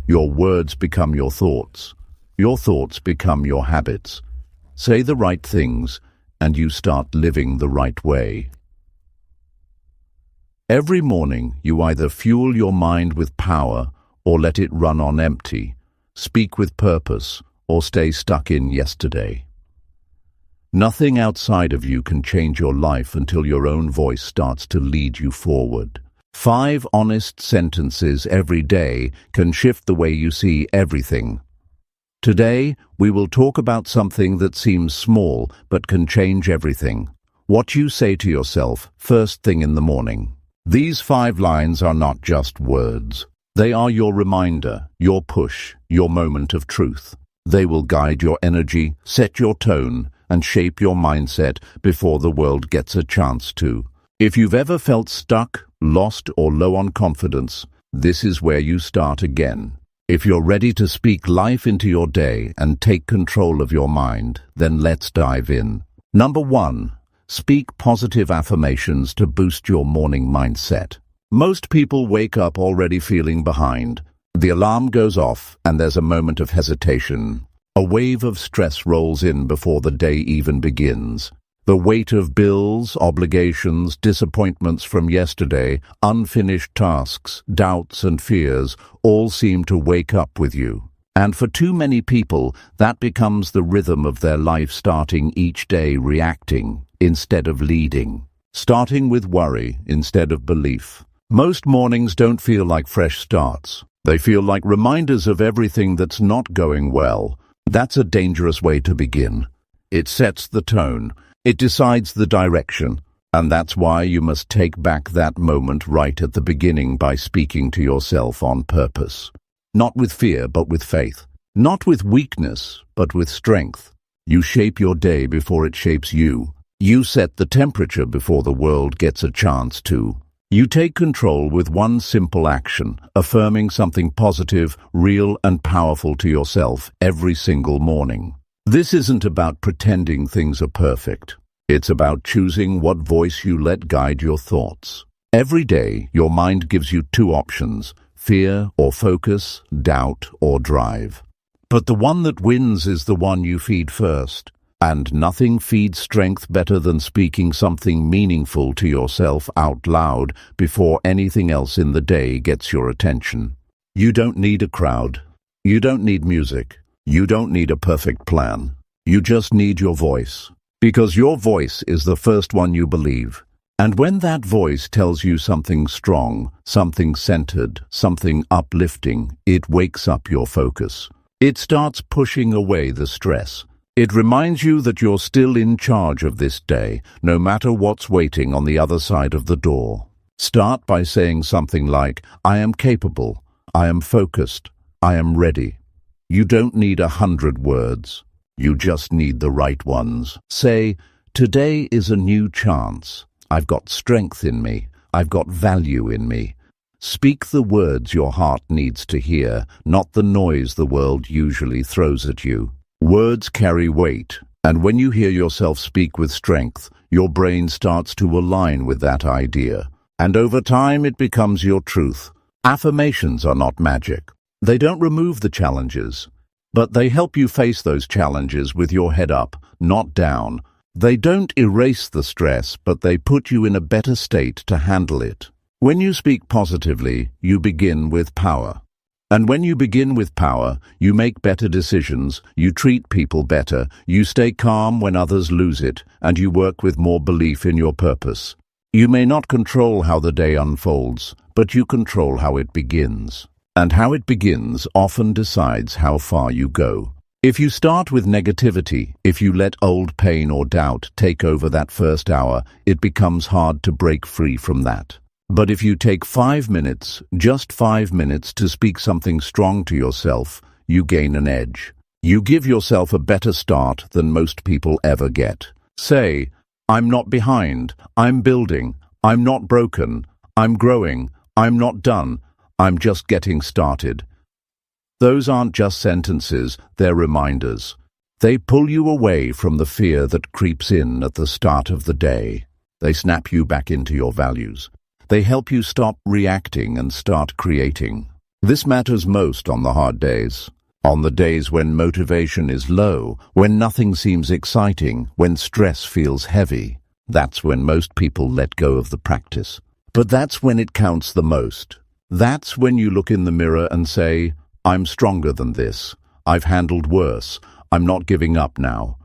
Your words become your thoughts. Your thoughts become your habits. Say the right things, and you start living the right way. Every morning, you either fuel your mind with power or let it run on empty, speak with purpose, or stay stuck in yesterday. Nothing outside of you can change your life until your own voice starts to lead you forward. 5 honest sentences every day can shift the way you see everything. Today, we will talk about something that seems small but can change everything. What you say to yourself first thing in the morning. These 5 lines are not just words. They are your reminder, your push, your moment of truth. They will guide your energy, set your tone, and shape your mindset before the world gets a chance to. If you've ever felt stuck, lost, or low on confidence, this is where you start again. If you're ready to speak life into your day and take control of your mind, then let's dive in. Number 1. Speak positive affirmations to boost your morning mindset. Most people wake up already feeling behind. The alarm goes off and there's a moment of hesitation. A wave of stress rolls in before the day even begins. The weight of bills, obligations, disappointments from yesterday, unfinished tasks, doubts and fears all seem to wake up with you. And for too many people, that becomes the rhythm of their life, starting each day reacting instead of leading. Starting with worry instead of belief. Most mornings don't feel like fresh starts. They feel like reminders of everything that's not going well. That's a dangerous way to begin. It sets the tone. It decides the direction. And that's why you must take back that moment right at the beginning by speaking to yourself on purpose. Not with fear, but with faith. Not with weakness, but with strength. You shape your day before it shapes you. You set the temperature before the world gets a chance to. You take control with one simple action, affirming something positive, real and powerful to yourself every single morning. This isn't about pretending things are perfect. It's about choosing what voice you let guide your thoughts. Every day, your mind gives you 2 options, fear or focus, doubt or drive. But the one that wins is the one you feed first. And nothing feeds strength better than speaking something meaningful to yourself out loud before anything else in the day gets your attention. You don't need a crowd. You don't need music. You don't need a perfect plan. You just need your voice. Because your voice is the first one you believe. And when that voice tells you something strong, something centered, something uplifting, it wakes up your focus. It starts pushing away the stress. It reminds you that you're still in charge of this day, no matter what's waiting on the other side of the door. Start by saying something like, I am capable, I am focused, I am ready. You don't need 100 words. You just need the right ones. Say, today is a new chance. I've got strength in me. I've got value in me. Speak the words your heart needs to hear, not the noise the world usually throws at you. Words carry weight, and when you hear yourself speak with strength, your brain starts to align with that idea. And over time, it becomes your truth. Affirmations are not magic. They don't remove the challenges, but they help you face those challenges with your head up, not down. They don't erase the stress, but they put you in a better state to handle it. When you speak positively, you begin with power. And when you begin with power, you make better decisions, you treat people better, you stay calm when others lose it, and you work with more belief in your purpose. You may not control how the day unfolds, but you control how it begins. And how it begins often decides how far you go. If you start with negativity, if you let old pain or doubt take over that first hour, it becomes hard to break free from that. But if you take 5 minutes, just 5 minutes to speak something strong to yourself, you gain an edge. You give yourself a better start than most people ever get. Say, I'm not behind, I'm building, I'm not broken, I'm growing, I'm not done, I'm just getting started. Those aren't just sentences, they're reminders. They pull you away from the fear that creeps in at the start of the day. They snap you back into your values. They help you stop reacting and start creating. This matters most on the hard days. On the days when motivation is low, when nothing seems exciting, when stress feels heavy. That's when most people let go of the practice. But that's when it counts the most. That's when you look in the mirror and say, I'm stronger than this. I've handled worse. I'm not giving up now.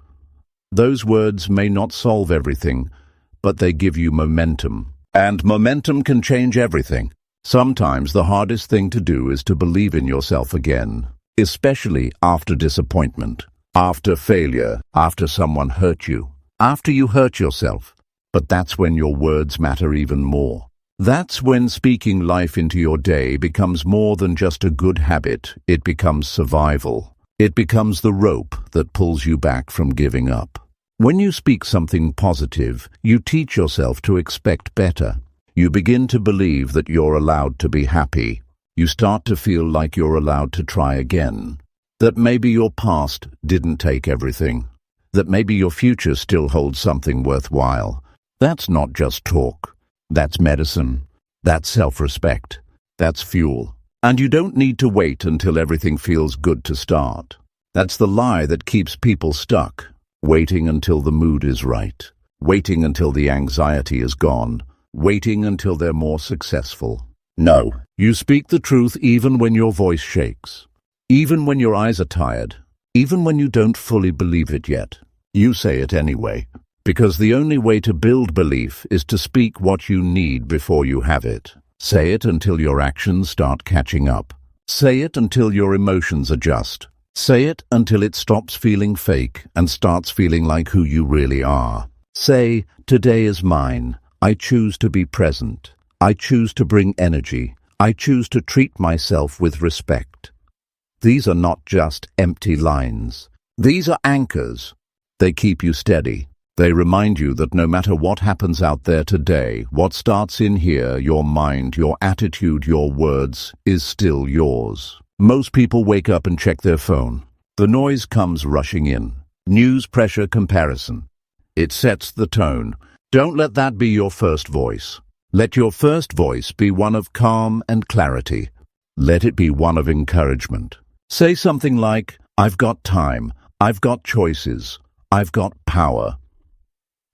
Those words may not solve everything, but they give you momentum. And momentum can change everything. Sometimes the hardest thing to do is to believe in yourself again, especially after disappointment, after failure, after someone hurt you, after you hurt yourself. But that's when your words matter even more. That's when speaking life into your day becomes more than just a good habit. It becomes survival. It becomes the rope that pulls you back from giving up. When you speak something positive, you teach yourself to expect better. You begin to believe that you're allowed to be happy. You start to feel like you're allowed to try again. That maybe your past didn't take everything. That maybe your future still holds something worthwhile. That's not just talk. That's medicine. That's self-respect. That's fuel. And you don't need to wait until everything feels good to start. That's the lie that keeps people stuck. Waiting until the mood is right. Waiting until the anxiety is gone. Waiting until they're more successful. No, you speak the truth even when your voice shakes. Even when your eyes are tired. Even when you don't fully believe it yet. You say it anyway. Because the only way to build belief is to speak what you need before you have it. Say it until your actions start catching up. Say it until your emotions adjust. Say it until it stops feeling fake and starts feeling like who you really are. Say, today is mine. I choose to be present. I choose to bring energy. I choose to treat myself with respect. These are not just empty lines. These are anchors. They keep you steady. They remind you that no matter what happens out there today, what starts in here, your mind, your attitude, your words, is still yours. Most people wake up and check their phone. The noise comes rushing in. News, pressure, comparison. It sets the tone. Don't let that be your first voice. Let your first voice be one of calm and clarity. Let it be one of encouragement. Say something like, I've got time. I've got choices. I've got power.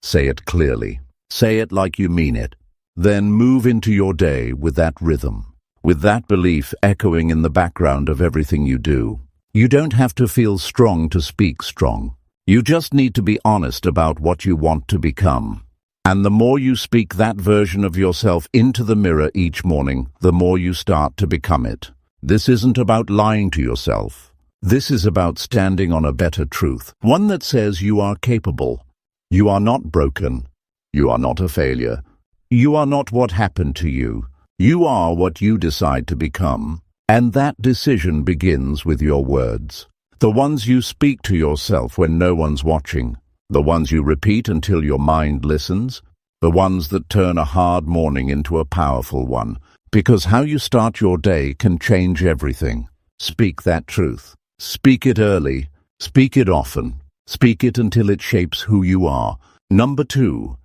Say it clearly. Say it like you mean it. Then move into your day with that rhythm, with that belief echoing in the background of everything you do. You don't have to feel strong to speak strong. You just need to be honest about what you want to become. And the more you speak that version of yourself into the mirror each morning, the more you start to become it. This isn't about lying to yourself. This is about standing on a better truth, one that says you are capable. You are not broken. You are not a failure. You are not what happened to you. You are what you decide to become. And that decision begins with your words. The ones you speak to yourself when no one's watching. The ones you repeat until your mind listens. The ones that turn a hard morning into a powerful one. Because how you start your day can change everything. Speak that truth. Speak it early. Speak it often. Speak it until it shapes who you are. Number 2,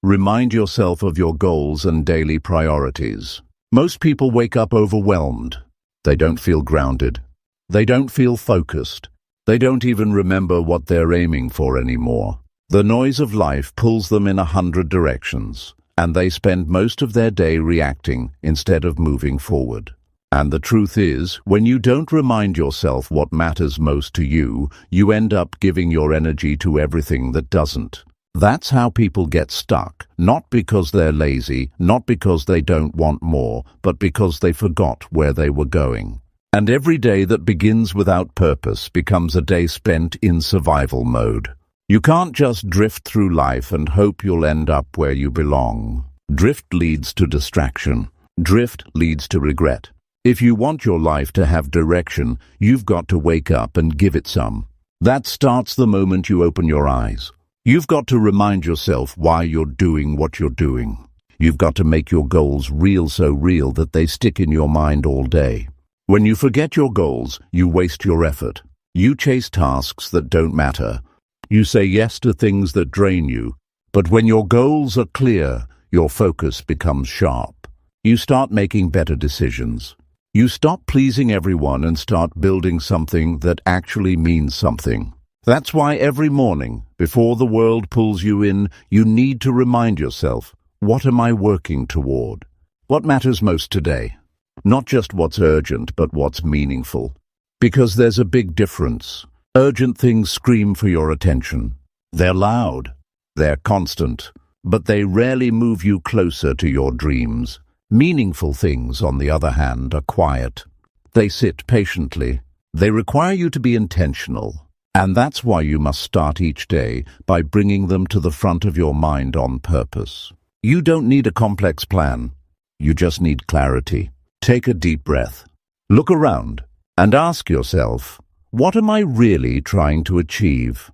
remind yourself of your goals and daily priorities. Most people wake up overwhelmed. They don't feel grounded. They don't feel focused. They don't even remember what they're aiming for anymore. The noise of life pulls them in 100 directions, and they spend most of their day reacting instead of moving forward. And the truth is, when you don't remind yourself what matters most to you, you end up giving your energy to everything that doesn't. That's how people get stuck, not because they're lazy, not because they don't want more, but because they forgot where they were going. And every day that begins without purpose becomes a day spent in survival mode. You can't just drift through life and hope you'll end up where you belong. Drift leads to distraction. Drift leads to regret. If you want your life to have direction, you've got to wake up and give it some. That starts the moment you open your eyes. You've got to remind yourself why you're doing what you're doing. You've got to make your goals real, so real that they stick in your mind all day. When you forget your goals, you waste your effort. You chase tasks that don't matter. You say yes to things that drain you. But when your goals are clear, your focus becomes sharp. You start making better decisions. You stop pleasing everyone and start building something that actually means something. That's why every morning, before the world pulls you in, you need to remind yourself, what am I working toward? What matters most today? Not just what's urgent, but what's meaningful. Because there's a big difference. Urgent things scream for your attention. They're loud, they're constant, but they rarely move you closer to your dreams. Meaningful things, on the other hand, are quiet. They sit patiently. They require you to be intentional. And that's why you must start each day by bringing them to the front of your mind on purpose. You don't need a complex plan. You just need clarity. Take a deep breath. Look around and ask yourself, what am I really trying to achieve?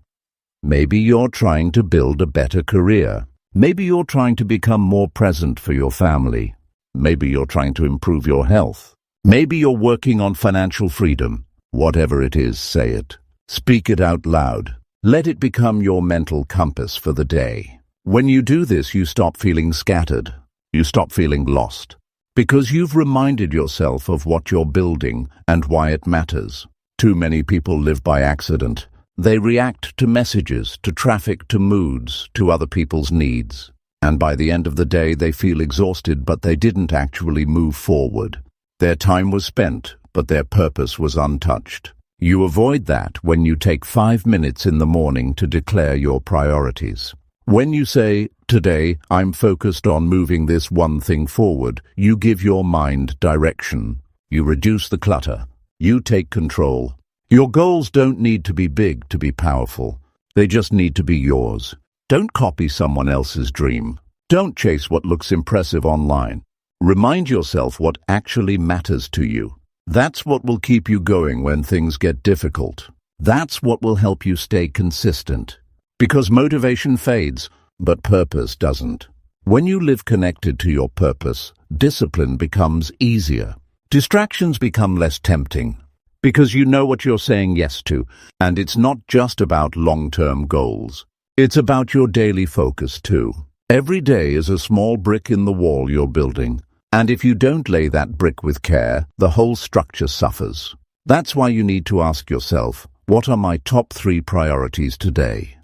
Maybe you're trying to build a better career. Maybe you're trying to become more present for your family. Maybe you're trying to improve your health. Maybe you're working on financial freedom. Whatever it is, say it. Speak it out loud. Let it become your mental compass for the day. When you do this, you stop feeling scattered. You stop feeling lost. Because you've reminded yourself of what you're building and why it matters. Too many people live by accident. They react to messages, to traffic, to moods, to other people's needs. And by the end of the day, they feel exhausted, but they didn't actually move forward. Their time was spent, but their purpose was untouched. You avoid that when you take 5 minutes in the morning to declare your priorities. When you say, today, I'm focused on moving this one thing forward, you give your mind direction. You reduce the clutter. You take control. Your goals don't need to be big to be powerful. They just need to be yours. Don't copy someone else's dream. Don't chase what looks impressive online. Remind yourself what actually matters to you. That's what will keep you going when things get difficult. That's what will help you stay consistent. Because motivation fades, but purpose doesn't. When you live connected to your purpose, discipline becomes easier. Distractions become less tempting. Because you know what you're saying yes to, and it's not just about long-term goals. It's about your daily focus too. Every day is a small brick in the wall you're building, and if you don't lay that brick with care, the whole structure suffers. That's why you need to ask yourself, what are my top 3 priorities today?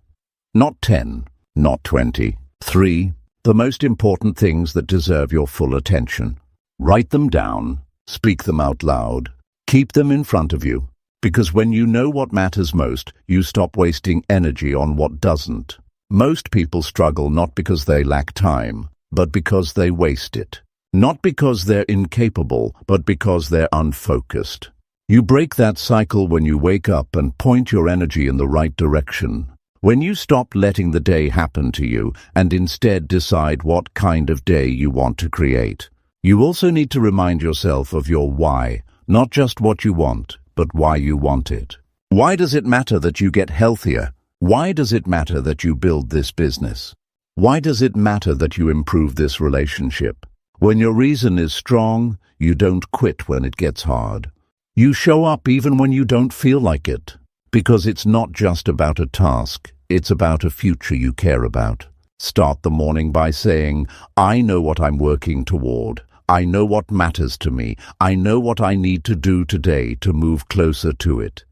Not 10, not 20. 3, the most important things that deserve your full attention. Write them down, speak them out loud, keep them in front of you. Because when you know what matters most, you stop wasting energy on what doesn't. Most people struggle not because they lack time, but because they waste it. Not because they're incapable, but because they're unfocused. You break that cycle when you wake up and point your energy in the right direction. When you stop letting the day happen to you and instead decide what kind of day you want to create. You also need to remind yourself of your why, not just what you want, but why you want it. Why does it matter that you get healthier? Why does it matter that you build this business? Why does it matter that you improve this relationship? When your reason is strong, you don't quit when it gets hard. You show up even when you don't feel like it. Because it's not just about a task, it's about a future you care about. Start the morning by saying, I know what I'm working toward. I know what matters to me. I know what I need to do today to move closer to it.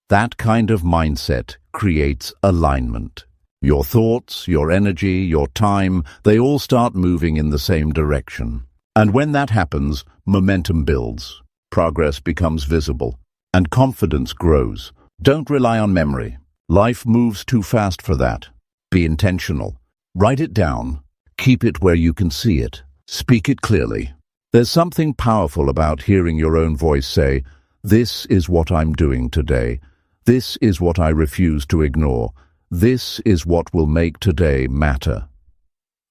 That kind of mindset creates alignment. Your thoughts, your energy, your time, they all start moving in the same direction. And when that happens, momentum builds, progress becomes visible, and confidence grows. Don't rely on memory. Life moves too fast for that. Be intentional. Write it down. Keep it where you can see it. Speak it clearly. There's something powerful about hearing your own voice say, this is what I'm doing today. This is what I refuse to ignore. This is what will make today matter.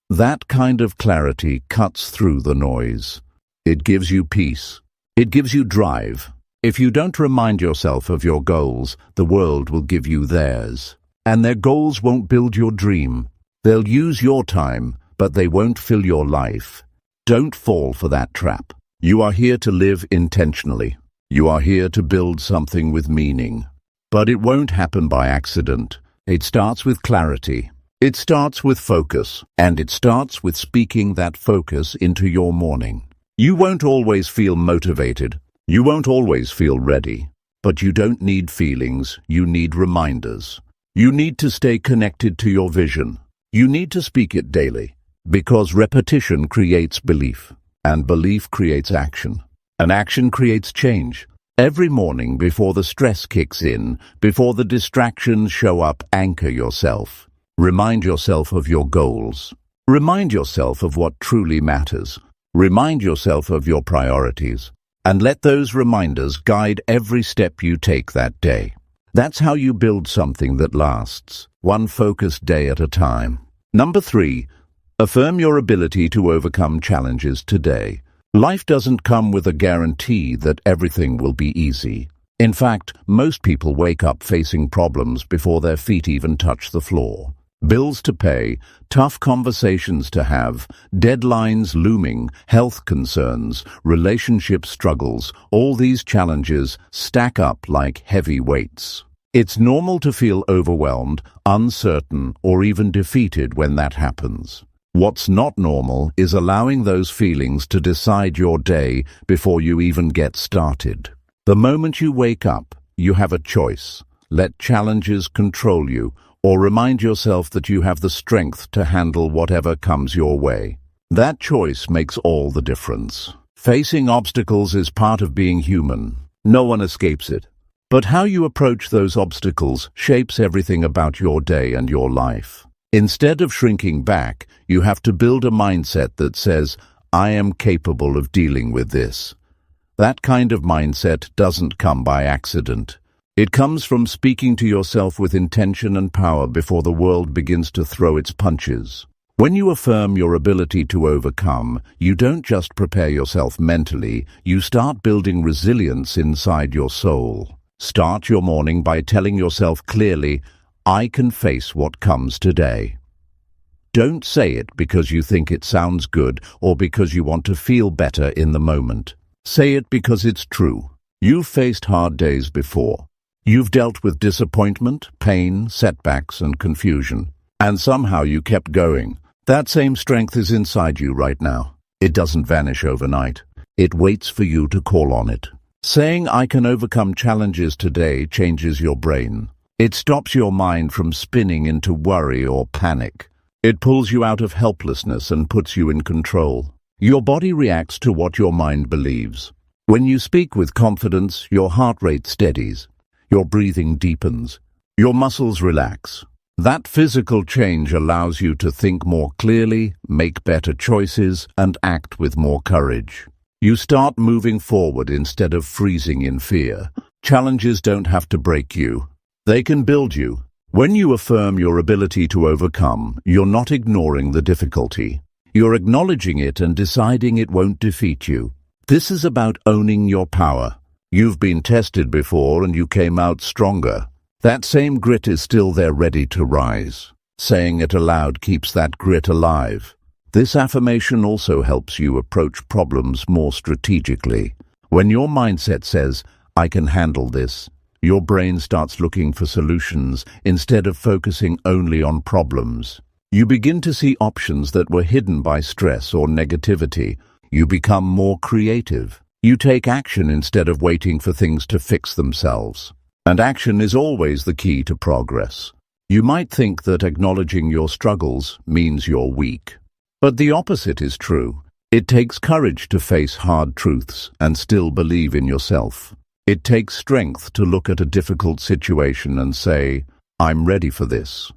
That kind of clarity cuts through the noise. It gives you peace. It gives you drive. If you don't remind yourself of your goals, the world will give you theirs. And their goals won't build your dream. They'll use your time, but they won't fill your life. Don't fall for that trap. You are here to live intentionally. You are here to build something with meaning. But it won't happen by accident. It starts with clarity. It starts with focus. And it starts with speaking that focus into your morning. You won't always feel motivated. You won't always feel ready. But you don't need feelings, you need reminders. You need to stay connected to your vision. You need to speak it daily. Because repetition creates belief. And belief creates action. And action creates change. Every morning before the stress kicks in, before the distractions show up, anchor yourself. Remind yourself of your goals. Remind yourself of what truly matters. Remind yourself of your priorities. And let those reminders guide every step you take that day. That's how you build something that lasts, one focused day at a time. Number 3, affirm your ability to overcome challenges today. Life doesn't come with a guarantee that everything will be easy. In fact, most people wake up facing problems before their feet even touch the floor. Bills to pay, tough conversations to have, deadlines looming, health concerns, relationship struggles, all these challenges stack up like heavy weights. It's normal to feel overwhelmed, uncertain, or even defeated when that happens. What's not normal is allowing those feelings to decide your day before you even get started. The moment you wake up, you have a choice. Let challenges control you, or remind yourself that you have the strength to handle whatever comes your way. That choice makes all the difference. Facing obstacles is part of being human. No one escapes it. But how you approach those obstacles shapes everything about your day and your life. Instead of shrinking back, you have to build a mindset that says, I am capable of dealing with this. That kind of mindset doesn't come by accident. It comes from speaking to yourself with intention and power before the world begins to throw its punches. When you affirm your ability to overcome, you don't just prepare yourself mentally, you start building resilience inside your soul. Start your morning by telling yourself clearly, I can face what comes today. Don't say it because you think it sounds good or because you want to feel better in the moment. Say it because it's true. You've faced hard days before. You've dealt with disappointment, pain, setbacks, and confusion. And somehow you kept going. That same strength is inside you right now. It doesn't vanish overnight. It waits for you to call on it. Saying I can overcome challenges today changes your brain. It stops your mind from spinning into worry or panic. It pulls you out of helplessness and puts you in control. Your body reacts to what your mind believes. When you speak with confidence, your heart rate steadies. Your breathing deepens. Your muscles relax. That physical change allows you to think more clearly, make better choices, and act with more courage. You start moving forward instead of freezing in fear. Challenges don't have to break you. They can build you. When you affirm your ability to overcome, you're not ignoring the difficulty. You're acknowledging it and deciding it won't defeat you. This is about owning your power. You've been tested before and you came out stronger. That same grit is still there ready to rise. Saying it aloud keeps that grit alive. This affirmation also helps you approach problems more strategically. When your mindset says, I can handle this, your brain starts looking for solutions instead of focusing only on problems. You begin to see options that were hidden by stress or negativity. You become more creative. You take action instead of waiting for things to fix themselves. And action is always the key to progress. You might think that acknowledging your struggles means you're weak. But the opposite is true. It takes courage to face hard truths and still believe in yourself. It takes strength to look at a difficult situation and say, I'm ready for this.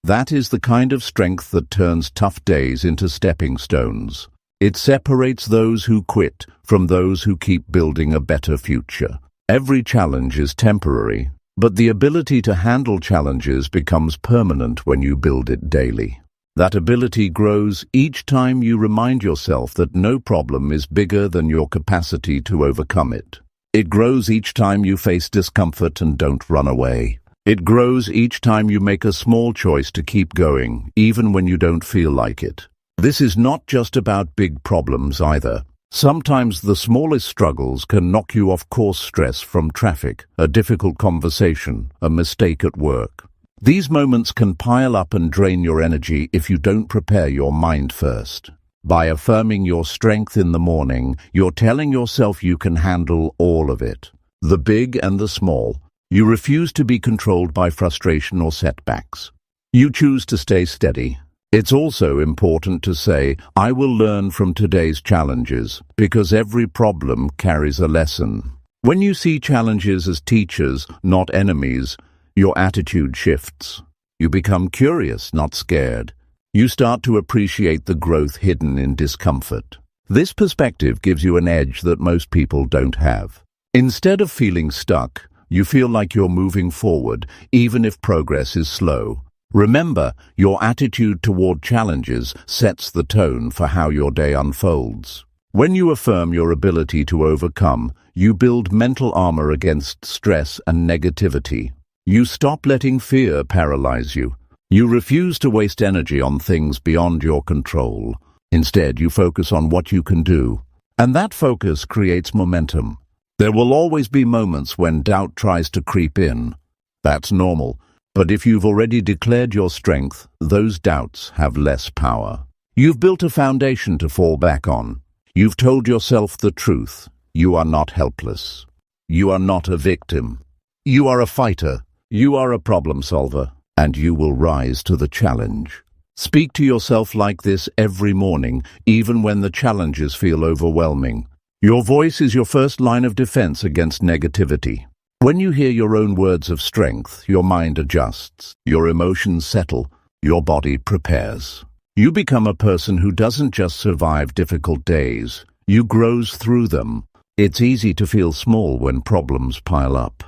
That is the kind of strength that turns tough days into stepping stones. It separates those who quit from those who keep building a better future. Every challenge is temporary, but the ability to handle challenges becomes permanent when you build it daily. That ability grows each time you remind yourself that no problem is bigger than your capacity to overcome it. It grows each time you face discomfort and don't run away. It grows each time you make a small choice to keep going, even when you don't feel like it. This is not just about big problems either. Sometimes the smallest struggles can knock you off course. Stress from traffic, a difficult conversation, a mistake at work. These moments can pile up and drain your energy if you don't prepare your mind first. By affirming your strength in the morning, you're telling yourself you can handle all of it, the big and the small. You refuse to be controlled by frustration or setbacks. You choose to stay steady. It's also important to say, I will learn from today's challenges, because every problem carries a lesson. When you see challenges as teachers, not enemies, your attitude shifts. You become curious, not scared. You start to appreciate the growth hidden in discomfort. This perspective gives you an edge that most people don't have. Instead of feeling stuck, you feel like you're moving forward, even if progress is slow. Remember, your attitude toward challenges sets the tone for how your day unfolds. When you affirm your ability to overcome, you build mental armor against stress and negativity. You stop letting fear paralyze you. You refuse to waste energy on things beyond your control. Instead, you focus on what you can do. And that focus creates momentum. There will always be moments when doubt tries to creep in. That's normal. But if you've already declared your strength, those doubts have less power. You've built a foundation to fall back on. You've told yourself the truth. You are not helpless. You are not a victim. You are a fighter. You are a problem solver. And you will rise to the challenge. Speak to yourself like this every morning, even when the challenges feel overwhelming. Your voice is your first line of defense against negativity. When you hear your own words of strength, your mind adjusts, your emotions settle, your body prepares. You become a person who doesn't just survive difficult days, you grows through them. It's easy to feel small when problems pile up.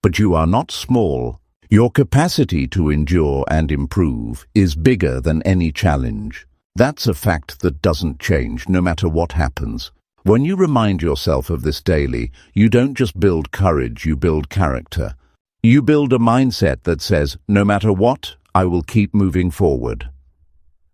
But you are not small. Your capacity to endure and improve is bigger than any challenge. That's a fact that doesn't change no matter what happens. When you remind yourself of this daily, you don't just build courage, you build character. You build a mindset that says, no matter what, I will keep moving forward.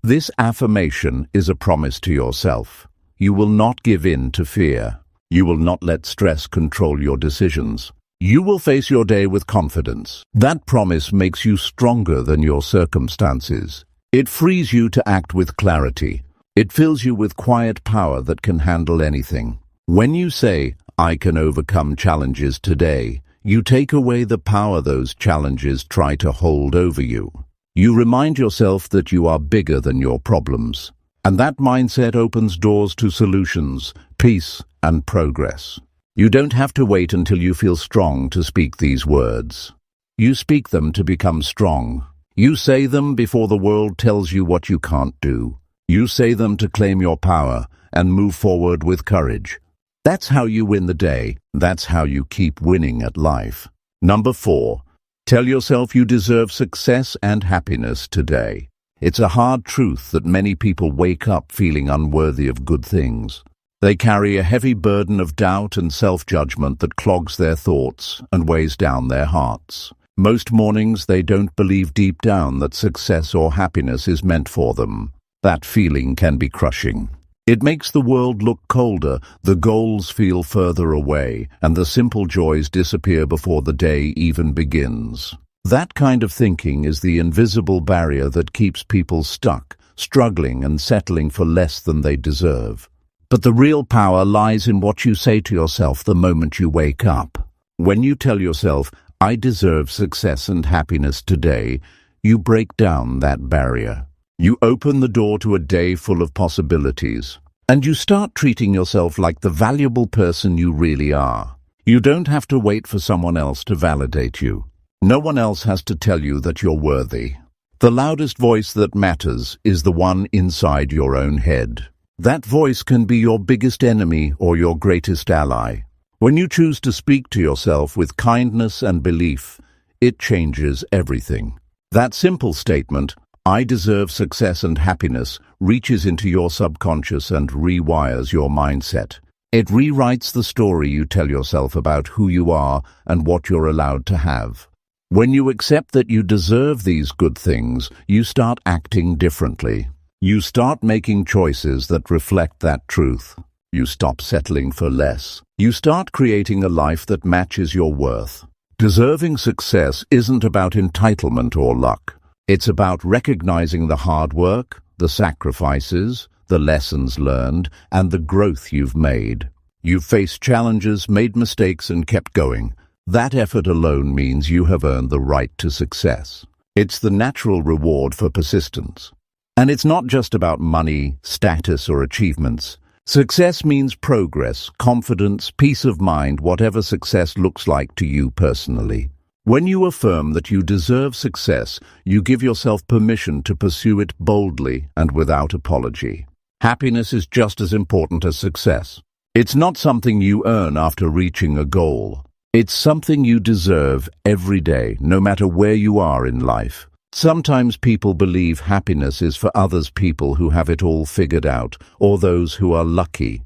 This affirmation is a promise to yourself. You will not give in to fear. You will not let stress control your decisions. You will face your day with confidence. That promise makes you stronger than your circumstances. It frees you to act with clarity. It fills you with quiet power that can handle anything. When you say, I can overcome challenges today, you take away the power those challenges try to hold over you. You remind yourself that you are bigger than your problems. And that mindset opens doors to solutions, peace, and progress. You don't have to wait until you feel strong to speak these words. You speak them to become strong. You say them before the world tells you what you can't do. You say them to claim your power and move forward with courage. That's how you win the day. That's how you keep winning at life. Number 4, tell yourself you deserve success and happiness today. It's a hard truth that many people wake up feeling unworthy of good things. They carry a heavy burden of doubt and self-judgment that clogs their thoughts and weighs down their hearts. Most mornings they don't believe deep down that success or happiness is meant for them. That feeling can be crushing. It makes the world look colder, the goals feel further away, and the simple joys disappear before the day even begins. That kind of thinking is the invisible barrier that keeps people stuck, struggling and settling for less than they deserve. But the real power lies in what you say to yourself the moment you wake up. When you tell yourself, I deserve success and happiness today, you break down that barrier. You open the door to a day full of possibilities. And you start treating yourself like the valuable person you really are. You don't have to wait for someone else to validate you. No one else has to tell you that you're worthy. The loudest voice that matters is the one inside your own head. That voice can be your biggest enemy or your greatest ally. When you choose to speak to yourself with kindness and belief, it changes everything. That simple statement, I deserve success and happiness, reaches into your subconscious and rewires your mindset. It rewrites the story you tell yourself about who you are and what you're allowed to have. When you accept that you deserve these good things, you start acting differently. You start making choices that reflect that truth. You stop settling for less. You start creating a life that matches your worth. Deserving success isn't about entitlement or luck. It's about recognizing the hard work, the sacrifices, the lessons learned, and the growth you've made. You've faced challenges, made mistakes, and kept going. That effort alone means you have earned the right to success. It's the natural reward for persistence. And it's not just about money, status, or achievements. Success means progress, confidence, peace of mind, whatever success looks like to you personally. When you affirm that you deserve success, you give yourself permission to pursue it boldly and without apology. Happiness is just as important as success. It's not something you earn after reaching a goal. It's something you deserve every day, no matter where you are in life. Sometimes people believe happiness is for others, people who have it all figured out, or those who are lucky.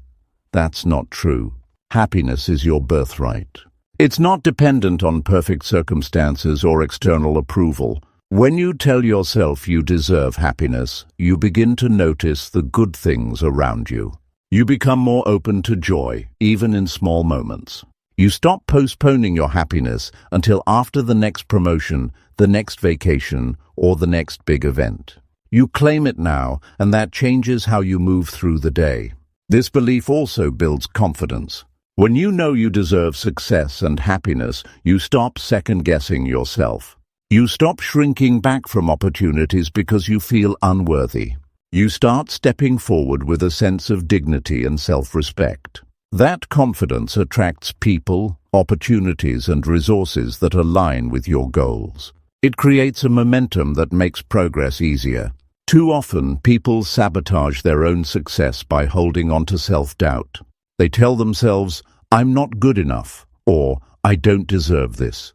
That's not true. Happiness is your birthright. It's not dependent on perfect circumstances or external approval. When you tell yourself you deserve happiness, you begin to notice the good things around you. You become more open to joy, even in small moments. You stop postponing your happiness until after the next promotion, the next vacation, or the next big event. You claim it now, and that changes how you move through the day. This belief also builds confidence. When you know you deserve success and happiness, you stop second-guessing yourself. You stop shrinking back from opportunities because you feel unworthy. You start stepping forward with a sense of dignity and self-respect. That confidence attracts people, opportunities, and resources that align with your goals. It creates a momentum that makes progress easier. Too often, people sabotage their own success by holding on to self-doubt. They tell themselves, "I'm not good enough," or "I don't deserve this."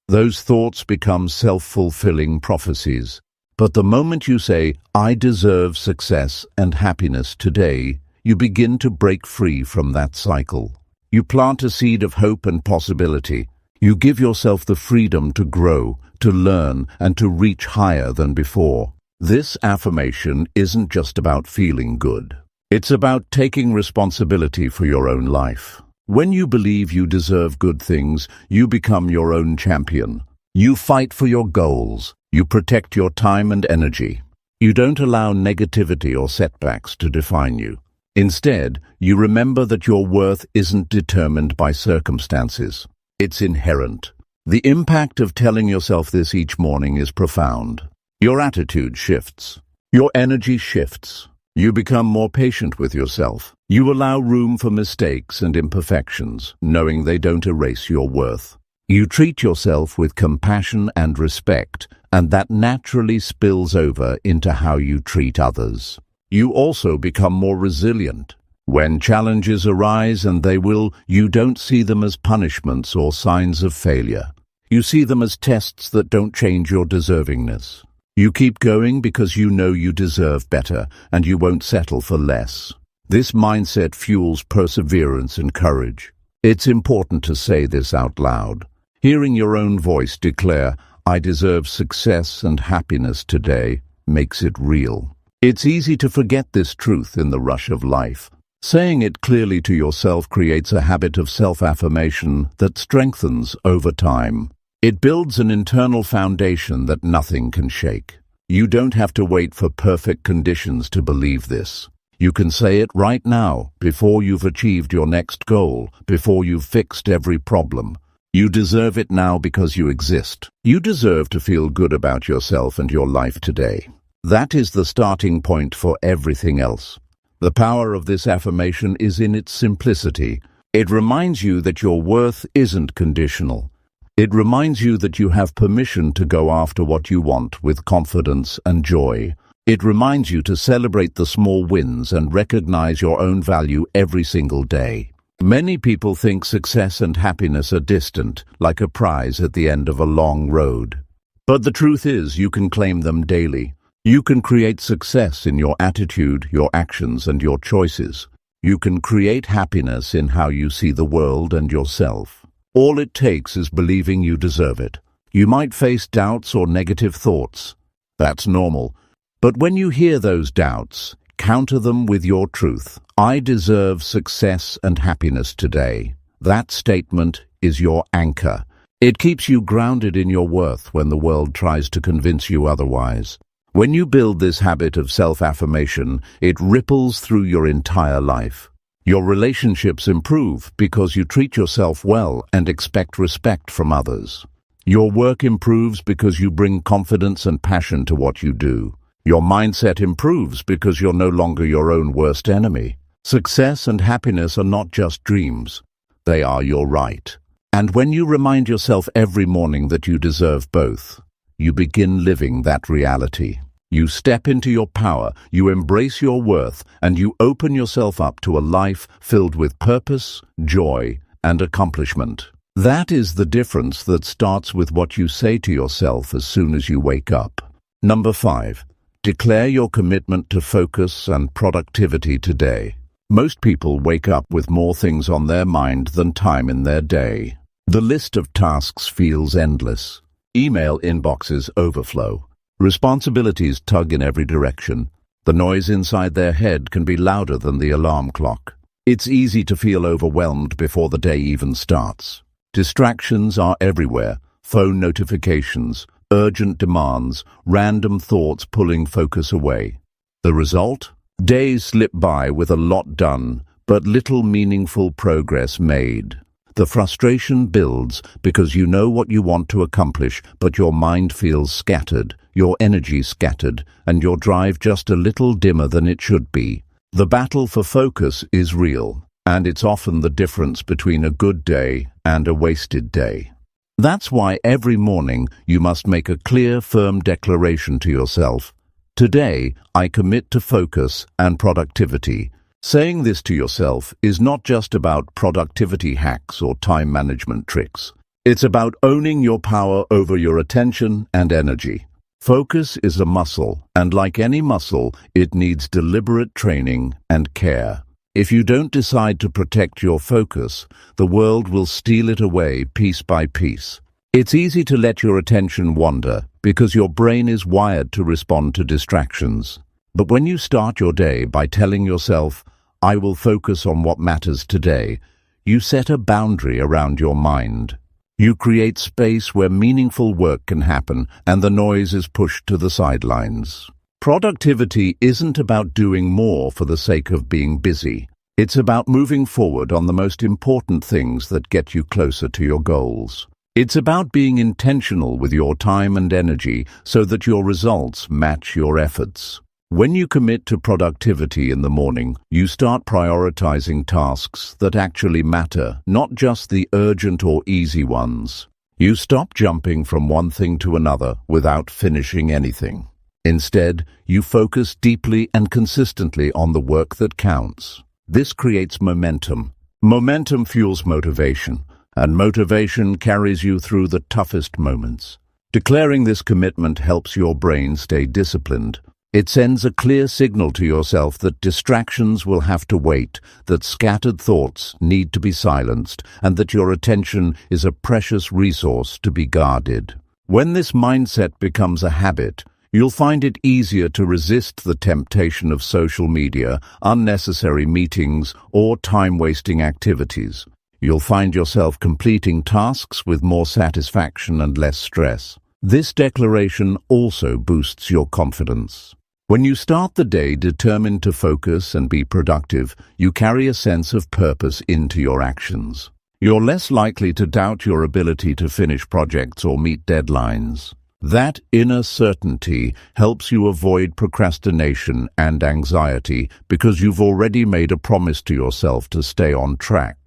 Those thoughts become self-fulfilling prophecies. But the moment you say, "I deserve success and happiness today," you begin to break free from that cycle. You plant a seed of hope and possibility. You give yourself the freedom to grow, to learn, and to reach higher than before. This affirmation isn't just about feeling good. It's about taking responsibility for your own life. When you believe you deserve good things, you become your own champion. You fight for your goals. You protect your time and energy. You don't allow negativity or setbacks to define you. Instead, you remember that your worth isn't determined by circumstances. It's inherent. The impact of telling yourself this each morning is profound. Your attitude shifts. Your energy shifts. You become more patient with yourself. You allow room for mistakes and imperfections, knowing they don't erase your worth. You treat yourself with compassion and respect, and that naturally spills over into how you treat others. You also become more resilient. When challenges arise, and they will, you don't see them as punishments or signs of failure. You see them as tests that don't change your deservingness. You keep going because you know you deserve better, and you won't settle for less. This mindset fuels perseverance and courage. It's important to say this out loud. Hearing your own voice declare, "I deserve success and happiness today," makes it real. It's easy to forget this truth in the rush of life. Saying it clearly to yourself creates a habit of self-affirmation that strengthens over time. It builds an internal foundation that nothing can shake. You don't have to wait for perfect conditions to believe this. You can say it right now, before you've achieved your next goal, before you've fixed every problem. You deserve it now because you exist. You deserve to feel good about yourself and your life today. That is the starting point for everything else. The power of this affirmation is in its simplicity. It reminds you that your worth isn't conditional. It reminds you that you have permission to go after what you want with confidence and joy. It reminds you to celebrate the small wins and recognize your own value every single day. Many people think success and happiness are distant, like a prize at the end of a long road. But the truth is, you can claim them daily. You can create success in your attitude, your actions, and your choices. You can create happiness in how you see the world and yourself. All it takes is believing you deserve it. You might face doubts or negative thoughts. That's normal. But when you hear those doubts, counter them with your truth. I deserve success and happiness today. That statement is your anchor. It keeps you grounded in your worth when the world tries to convince you otherwise. When you build this habit of self-affirmation, it ripples through your entire life. Your relationships improve because you treat yourself well and expect respect from others. Your work improves because you bring confidence and passion to what you do. Your mindset improves because you're no longer your own worst enemy. Success and happiness are not just dreams. They are your right. And when you remind yourself every morning that you deserve both, you begin living that reality. You step into your power, you embrace your worth, and you open yourself up to a life filled with purpose, joy, and accomplishment. That is the difference that starts with what you say to yourself as soon as you wake up. Number 5. Declare your commitment to focus and productivity today. Most people wake up with more things on their mind than time in their day. The list of tasks feels endless. Email inboxes overflow. Responsibilities tug in every direction. The noise inside their head can be louder than the alarm clock. It's easy to feel overwhelmed before the day even starts. Distractions are everywhere. Phone notifications, urgent demands, random thoughts pulling focus away. The result? Days slip by with a lot done, but little meaningful progress made. The frustration builds because you know what you want to accomplish, but your mind feels scattered, your energy scattered, and your drive just a little dimmer than it should be. The battle for focus is real, and it's often the difference between a good day and a wasted day. That's why every morning you must make a clear, firm declaration to yourself. Today, I commit to focus and productivity. Saying this to yourself is not just about productivity hacks or time management tricks. It's about owning your power over your attention and energy. Focus is a muscle, and like any muscle, it needs deliberate training and care. If you don't decide to protect your focus, the world will steal it away piece by piece. It's easy to let your attention wander because your brain is wired to respond to distractions. But when you start your day by telling yourself, "I will focus on what matters today," you set a boundary around your mind. You create space where meaningful work can happen and the noise is pushed to the sidelines. Productivity isn't about doing more for the sake of being busy. It's about moving forward on the most important things that get you closer to your goals. It's about being intentional with your time and energy so that your results match your efforts. When you commit to productivity in the morning, you start prioritizing tasks that actually matter, not just the urgent or easy ones. You stop jumping from one thing to another without finishing anything. Instead, you focus deeply and consistently on the work that counts. This creates momentum. Momentum fuels motivation, and motivation carries you through the toughest moments. Declaring this commitment helps your brain stay disciplined. It sends a clear signal to yourself that distractions will have to wait, that scattered thoughts need to be silenced, and that your attention is a precious resource to be guarded. When this mindset becomes a habit, you'll find it easier to resist the temptation of social media, unnecessary meetings, or time-wasting activities. You'll find yourself completing tasks with more satisfaction and less stress. This declaration also boosts your confidence. When you start the day determined to focus and be productive, you carry a sense of purpose into your actions. You're less likely to doubt your ability to finish projects or meet deadlines. That inner certainty helps you avoid procrastination and anxiety because you've already made a promise to yourself to stay on track.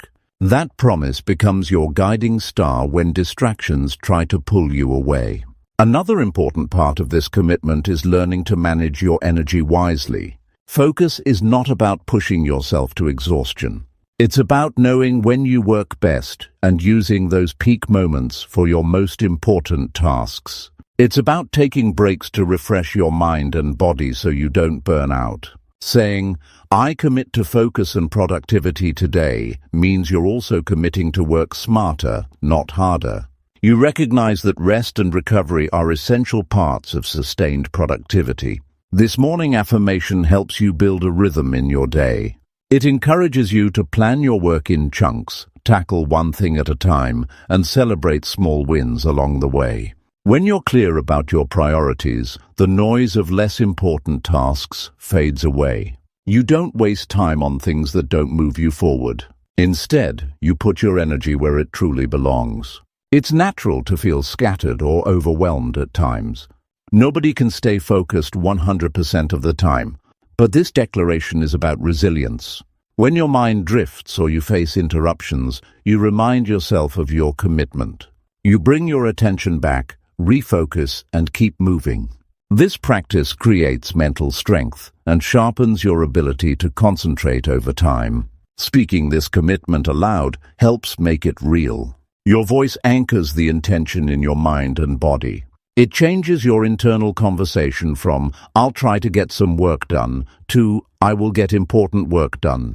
That promise becomes your guiding star when distractions try to pull you away. Another important part of this commitment is learning to manage your energy wisely. Focus is not about pushing yourself to exhaustion. It's about knowing when you work best and using those peak moments for your most important tasks. It's about taking breaks to refresh your mind and body so you don't burn out. Saying, "I commit to focus and productivity today," means you're also committing to work smarter, not harder. You recognize that rest and recovery are essential parts of sustained productivity. This morning affirmation helps you build a rhythm in your day. It encourages you to plan your work in chunks, tackle one thing at a time, and celebrate small wins along the way. When you're clear about your priorities, the noise of less important tasks fades away. You don't waste time on things that don't move you forward. Instead, you put your energy where it truly belongs. It's natural to feel scattered or overwhelmed at times. Nobody can stay focused 100% of the time, but this declaration is about resilience. When your mind drifts or you face interruptions, you remind yourself of your commitment. You bring your attention back, refocus, and keep moving. This practice creates mental strength and sharpens your ability to concentrate over time. Speaking this commitment aloud helps make it real. Your voice anchors the intention in your mind and body. It changes your internal conversation from, "I'll try to get some work done," to, "I will get important work done."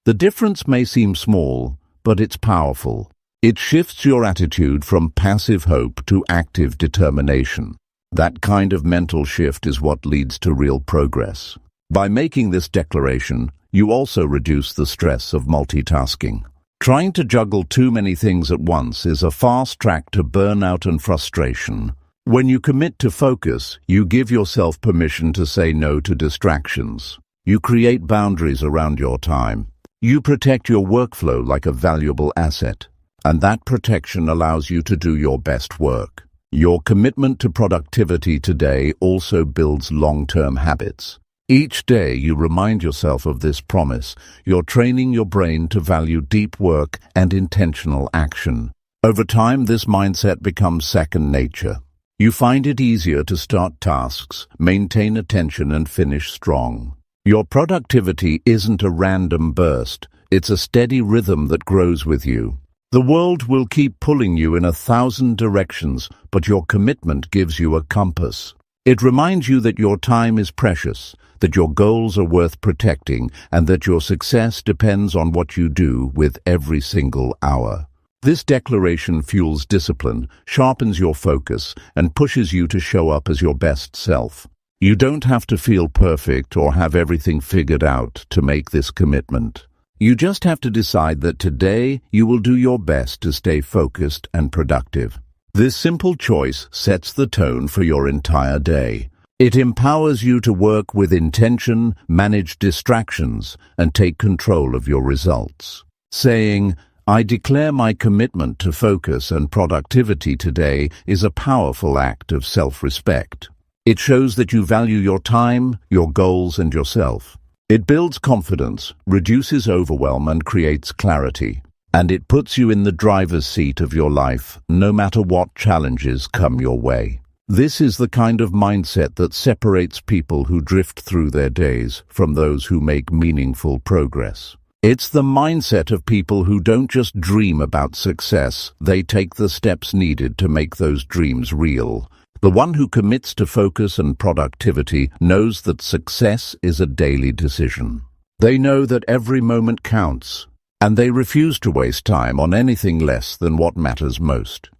The difference may seem small, but it's powerful. It shifts your attitude from passive hope to active determination. That kind of mental shift is what leads to real progress. By making this declaration, you also reduce the stress of multitasking. Trying to juggle too many things at once is a fast track to burnout and frustration. When you commit to focus, you give yourself permission to say no to distractions. You create boundaries around your time. You protect your workflow like a valuable asset, and that protection allows you to do your best work. Your commitment to productivity today also builds long-term habits. Each day you remind yourself of this promise. You're training your brain to value deep work and intentional action. Over time, this mindset becomes second nature. You find it easier to start tasks, maintain attention, and finish strong. Your productivity isn't a random burst. It's a steady rhythm that grows with you. The world will keep pulling you in 1,000 directions, but your commitment gives you a compass. It reminds you that your time is precious, that your goals are worth protecting, and that your success depends on what you do with every single hour. This declaration fuels discipline, sharpens your focus, and pushes you to show up as your best self. You don't have to feel perfect or have everything figured out to make this commitment. You just have to decide that today you will do your best to stay focused and productive. This simple choice sets the tone for your entire day. It empowers you to work with intention, manage distractions, and take control of your results. Saying, "I declare my commitment to focus and productivity today," is a powerful act of self-respect. It shows that you value your time, your goals, and yourself. It builds confidence, reduces overwhelm, and creates clarity. And it puts you in the driver's seat of your life, no matter what challenges come your way. This is the kind of mindset that separates people who drift through their days from those who make meaningful progress. It's the mindset of people who don't just dream about success, they take the steps needed to make those dreams real. The one who commits to focus and productivity knows that success is a daily decision. They know that every moment counts, and they refuse to waste time on anything less than what matters most.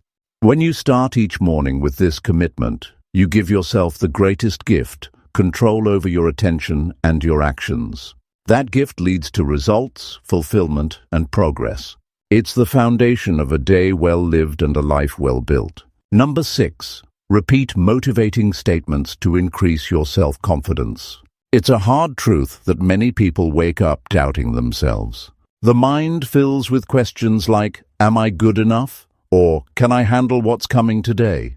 When you start each morning with this commitment, you give yourself the greatest gift, control over your attention and your actions. That gift leads to results, fulfillment, and progress. It's the foundation of a day well lived and a life well built. Number 6. Repeat motivating statements to increase your self-confidence. It's a hard truth that many people wake up doubting themselves. The mind fills with questions like, "Am I good enough?" or "Can I handle what's coming today?"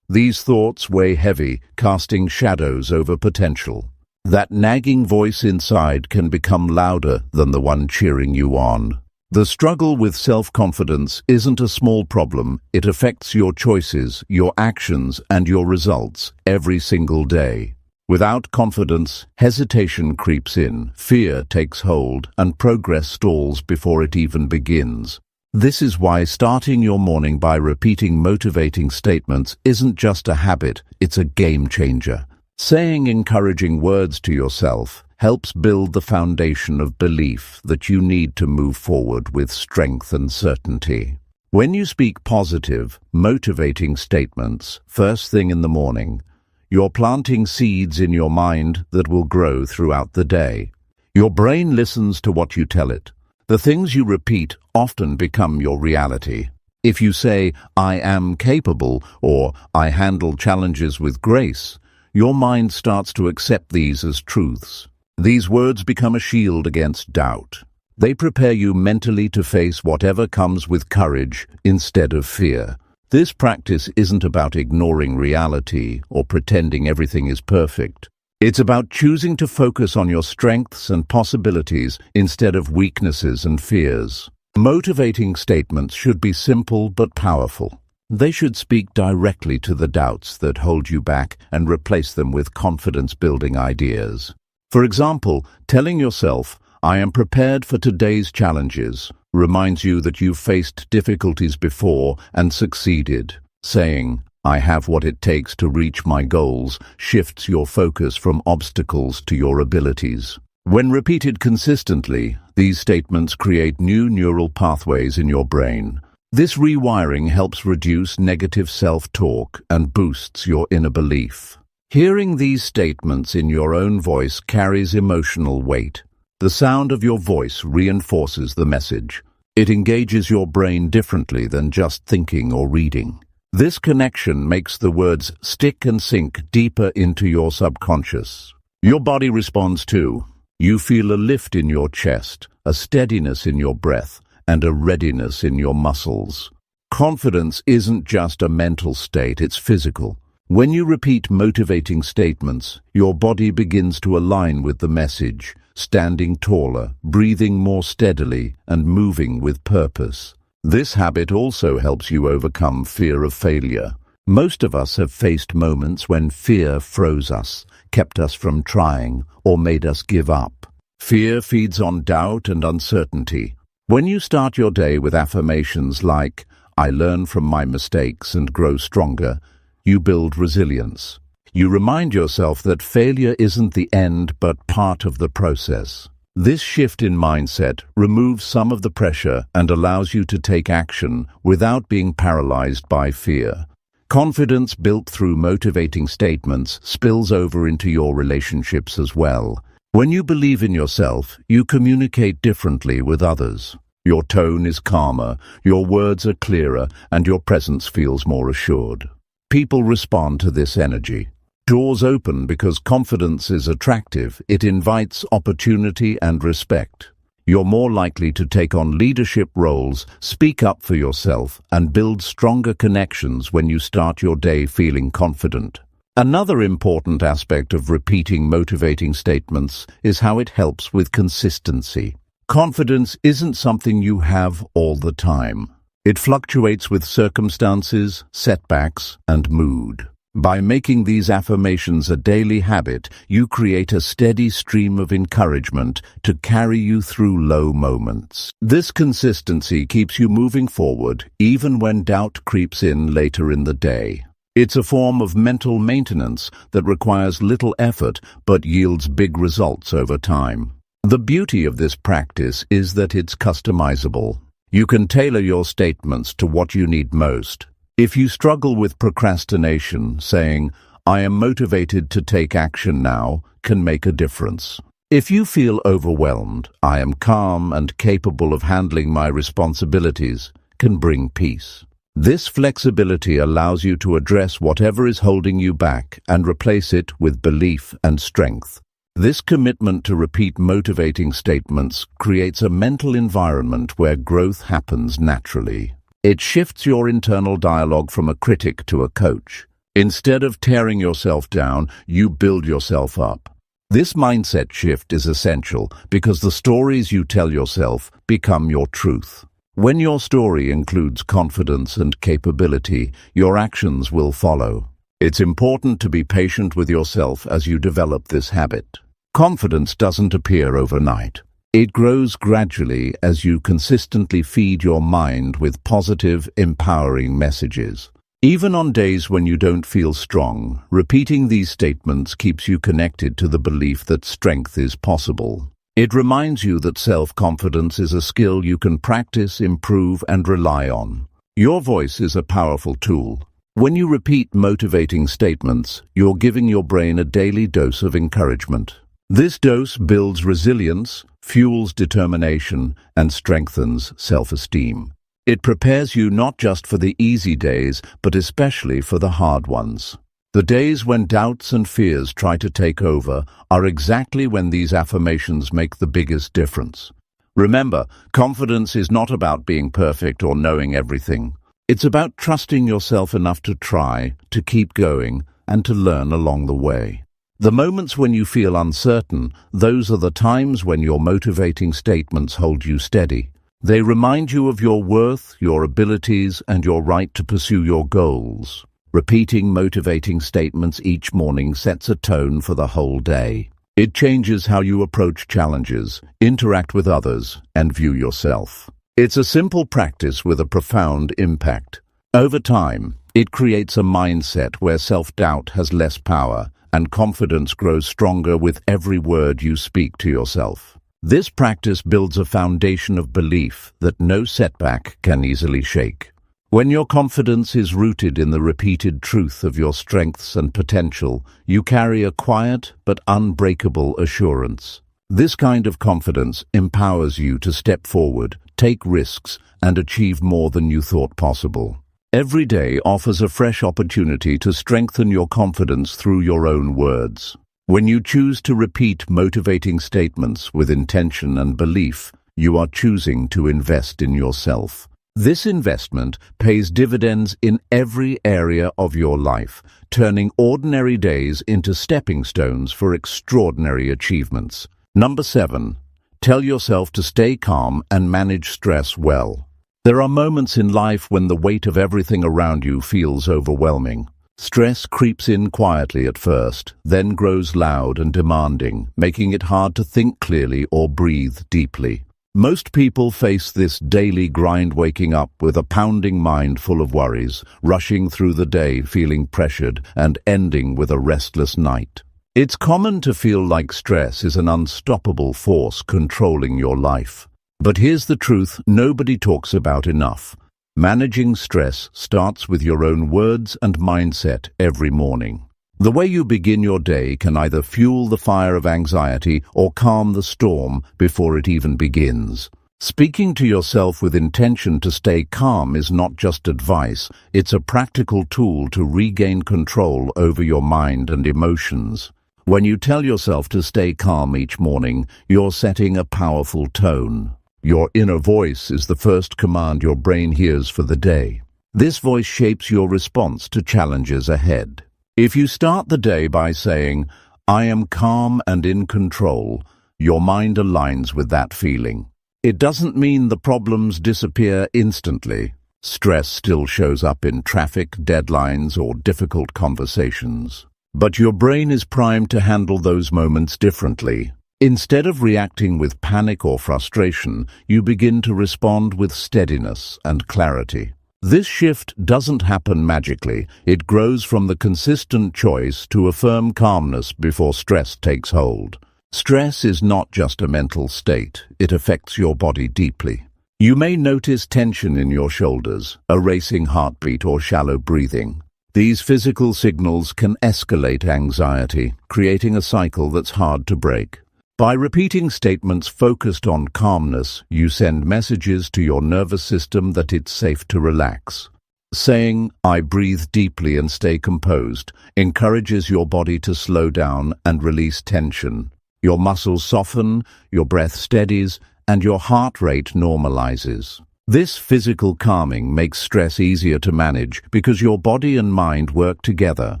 These thoughts weigh heavy, casting shadows over potential. That nagging voice inside can become louder than the one cheering you on. The struggle with self-confidence isn't a small problem. It affects your choices, your actions, and your results every single day. Without confidence, hesitation creeps in, fear takes hold, and progress stalls before it even begins. This is why starting your morning by repeating motivating statements isn't just a habit, it's a game changer. Saying encouraging words to yourself helps build the foundation of belief that you need to move forward with strength and certainty. When you speak positive, motivating statements first thing in the morning, you're planting seeds in your mind that will grow throughout the day. Your brain listens to what you tell it. The things you repeat often become your reality. If you say, "I am capable," or "I handle challenges with grace," your mind starts to accept these as truths. These words become a shield against doubt. They prepare you mentally to face whatever comes with courage instead of fear. This practice isn't about ignoring reality or pretending everything is perfect. It's about choosing to focus on your strengths and possibilities instead of weaknesses and fears. Motivating statements should be simple but powerful. They should speak directly to the doubts that hold you back and replace them with confidence-building ideas. For example, telling yourself, "I am prepared for today's challenges," reminds you that you've faced difficulties before and succeeded. Saying, "I have what it takes to reach my goals," shifts your focus from obstacles to your abilities. When repeated consistently, these statements create new neural pathways in your brain. This rewiring helps reduce negative self-talk and boosts your inner belief. Hearing these statements in your own voice carries emotional weight. The sound of your voice reinforces the message. It engages your brain differently than just thinking or reading. This connection makes the words stick and sink deeper into your subconscious. Your body responds too. You feel a lift in your chest, a steadiness in your breath, and a readiness in your muscles. Confidence isn't just a mental state, it's physical. When you repeat motivating statements, your body begins to align with the message, standing taller, breathing more steadily, and moving with purpose. This habit also helps you overcome fear of failure. Most of us have faced moments when fear froze us, kept us from trying, or made us give up. Fear feeds on doubt and uncertainty. When you start your day with affirmations like, "I learn from my mistakes and grow stronger," you build resilience. You remind yourself that failure isn't the end but part of the process. This shift in mindset removes some of the pressure and allows you to take action without being paralyzed by fear. Confidence built through motivating statements spills over into your relationships as well. When you believe in yourself, you communicate differently with others. Your tone is calmer, your words are clearer, and your presence feels more assured. People respond to this energy. Doors open because confidence is attractive. It invites opportunity and respect. You're more likely to take on leadership roles, speak up for yourself, and build stronger connections when you start your day feeling confident. Another important aspect of repeating motivating statements is how it helps with consistency. Confidence isn't something you have all the time. It fluctuates with circumstances, setbacks, and mood. By making these affirmations a daily habit, you create a steady stream of encouragement to carry you through low moments. This consistency keeps you moving forward, even when doubt creeps in later in the day. It's a form of mental maintenance that requires little effort but yields big results over time. The beauty of this practice is that it's customizable. You can tailor your statements to what you need most. If you struggle with procrastination, saying, "I am motivated to take action now," can make a difference. If you feel overwhelmed, "I am calm and capable of handling my responsibilities," can bring peace. This flexibility allows you to address whatever is holding you back and replace it with belief and strength. This commitment to repeat motivating statements creates a mental environment where growth happens naturally. It shifts your internal dialogue from a critic to a coach. Instead of tearing yourself down, you build yourself up. This mindset shift is essential because the stories you tell yourself become your truth. When your story includes confidence and capability, your actions will follow. It's important to be patient with yourself as you develop this habit. Confidence doesn't appear overnight. It grows gradually as you consistently feed your mind with positive, empowering messages. Even on days when you don't feel strong, repeating these statements keeps you connected to the belief that strength is possible. It reminds you that self-confidence is a skill you can practice, improve, and rely on. Your voice is a powerful tool. When you repeat motivating statements, you're giving your brain a daily dose of encouragement. This dose builds resilience, fuels determination, and strengthens self-esteem. It prepares you not just for the easy days, but especially for the hard ones. The days when doubts and fears try to take over are exactly when these affirmations make the biggest difference. Remember, confidence is not about being perfect or knowing everything. It's about trusting yourself enough to try, to keep going, and to learn along the way. The moments when you feel uncertain, those are the times when your motivating statements hold you steady. They remind you of your worth, your abilities, and your right to pursue your goals. Repeating motivating statements each morning sets a tone for the whole day. It changes how you approach challenges, interact with others, and view yourself. It's a simple practice with a profound impact. Over time, it creates a mindset where self-doubt has less power and confidence grows stronger with every word you speak to yourself. This practice builds a foundation of belief that no setback can easily shake. When your confidence is rooted in the repeated truth of your strengths and potential, you carry a quiet but unbreakable assurance. This kind of confidence empowers you to step forward, take risks, and achieve more than you thought possible. Every day offers a fresh opportunity to strengthen your confidence through your own words. When you choose to repeat motivating statements with intention and belief, you are choosing to invest in yourself. This investment pays dividends in every area of your life, turning ordinary days into stepping stones for extraordinary achievements. Number 7. Tell yourself to stay calm and manage stress well. There are moments in life when the weight of everything around you feels overwhelming. Stress creeps in quietly at first, then grows loud and demanding, making it hard to think clearly or breathe deeply. Most people face this daily grind, waking up with a pounding mind full of worries, rushing through the day feeling pressured, and ending with a restless night. It's common to feel like stress is an unstoppable force controlling your life. But here's the truth nobody talks about enough. Managing stress starts with your own words and mindset every morning. The way you begin your day can either fuel the fire of anxiety or calm the storm before it even begins. Speaking to yourself with intention to stay calm is not just advice, it's a practical tool to regain control over your mind and emotions. When you tell yourself to stay calm each morning, you're setting a powerful tone. Your inner voice is the first command your brain hears for the day. This voice shapes your response to challenges ahead. If you start the day by saying, "I am calm and in control," your mind aligns with that feeling. It doesn't mean the problems disappear instantly. Stress still shows up in traffic, deadlines, or difficult conversations. But your brain is primed to handle those moments differently. Instead of reacting with panic or frustration, you begin to respond with steadiness and clarity. This shift doesn't happen magically. It grows from the consistent choice to affirm calmness before stress takes hold. Stress is not just a mental state. It affects your body deeply. You may notice tension in your shoulders, a racing heartbeat, or shallow breathing. These physical signals can escalate anxiety, creating a cycle that's hard to break. By repeating statements focused on calmness, you send messages to your nervous system that it's safe to relax. Saying, "I breathe deeply and stay composed," encourages your body to slow down and release tension. Your muscles soften, your breath steadies, and your heart rate normalizes. This physical calming makes stress easier to manage because your body and mind work together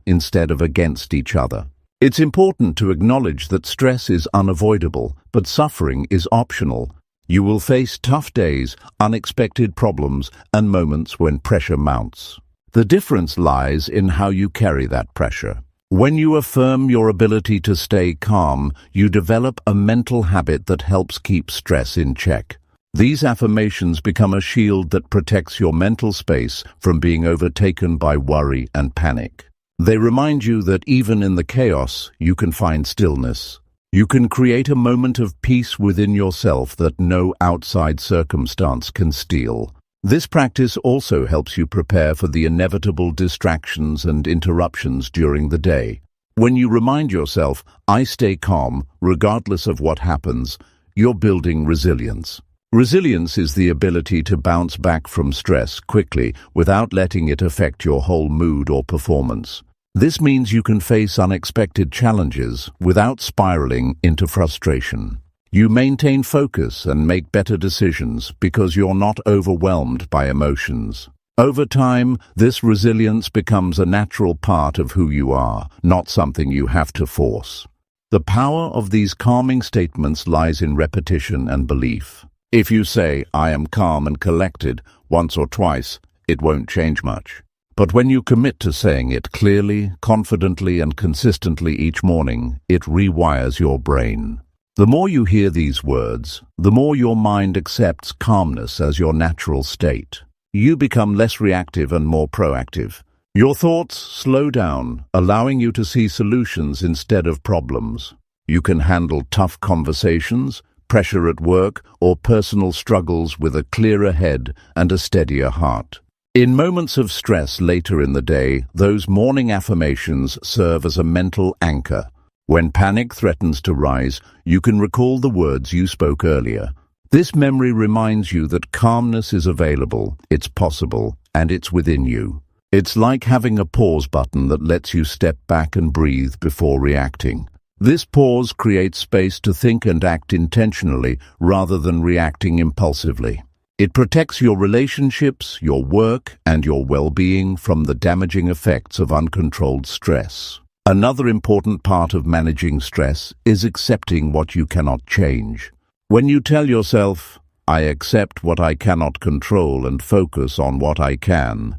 instead of against each other. It's important to acknowledge that stress is unavoidable, but suffering is optional. You will face tough days, unexpected problems, and moments when pressure mounts. The difference lies in how you carry that pressure. When you affirm your ability to stay calm, you develop a mental habit that helps keep stress in check. These affirmations become a shield that protects your mental space from being overtaken by worry and panic. They remind you that even in the chaos, you can find stillness. You can create a moment of peace within yourself that no outside circumstance can steal. This practice also helps you prepare for the inevitable distractions and interruptions during the day. When you remind yourself, "I stay calm, regardless of what happens," you're building resilience. Resilience is the ability to bounce back from stress quickly without letting it affect your whole mood or performance. This means you can face unexpected challenges without spiraling into frustration. You maintain focus and make better decisions because you're not overwhelmed by emotions. Over time, this resilience becomes a natural part of who you are, not something you have to force. The power of these calming statements lies in repetition and belief. If you say, "I am calm and collected," once or twice, it won't change much. But when you commit to saying it clearly, confidently, and consistently each morning, it rewires your brain. The more you hear these words, the more your mind accepts calmness as your natural state. You become less reactive and more proactive. Your thoughts slow down, allowing you to see solutions instead of problems. You can handle tough conversations, pressure at work, or personal struggles with a clearer head and a steadier heart. In moments of stress later in the day, those morning affirmations serve as a mental anchor. When panic threatens to rise, you can recall the words you spoke earlier. This memory reminds you that calmness is available, it's possible, and it's within you. It's like having a pause button that lets you step back and breathe before reacting. This pause creates space to think and act intentionally rather than reacting impulsively. It protects your relationships, your work, and your well-being from the damaging effects of uncontrolled stress. Another important part of managing stress is accepting what you cannot change. When you tell yourself, "I accept what I cannot control and focus on what I can,"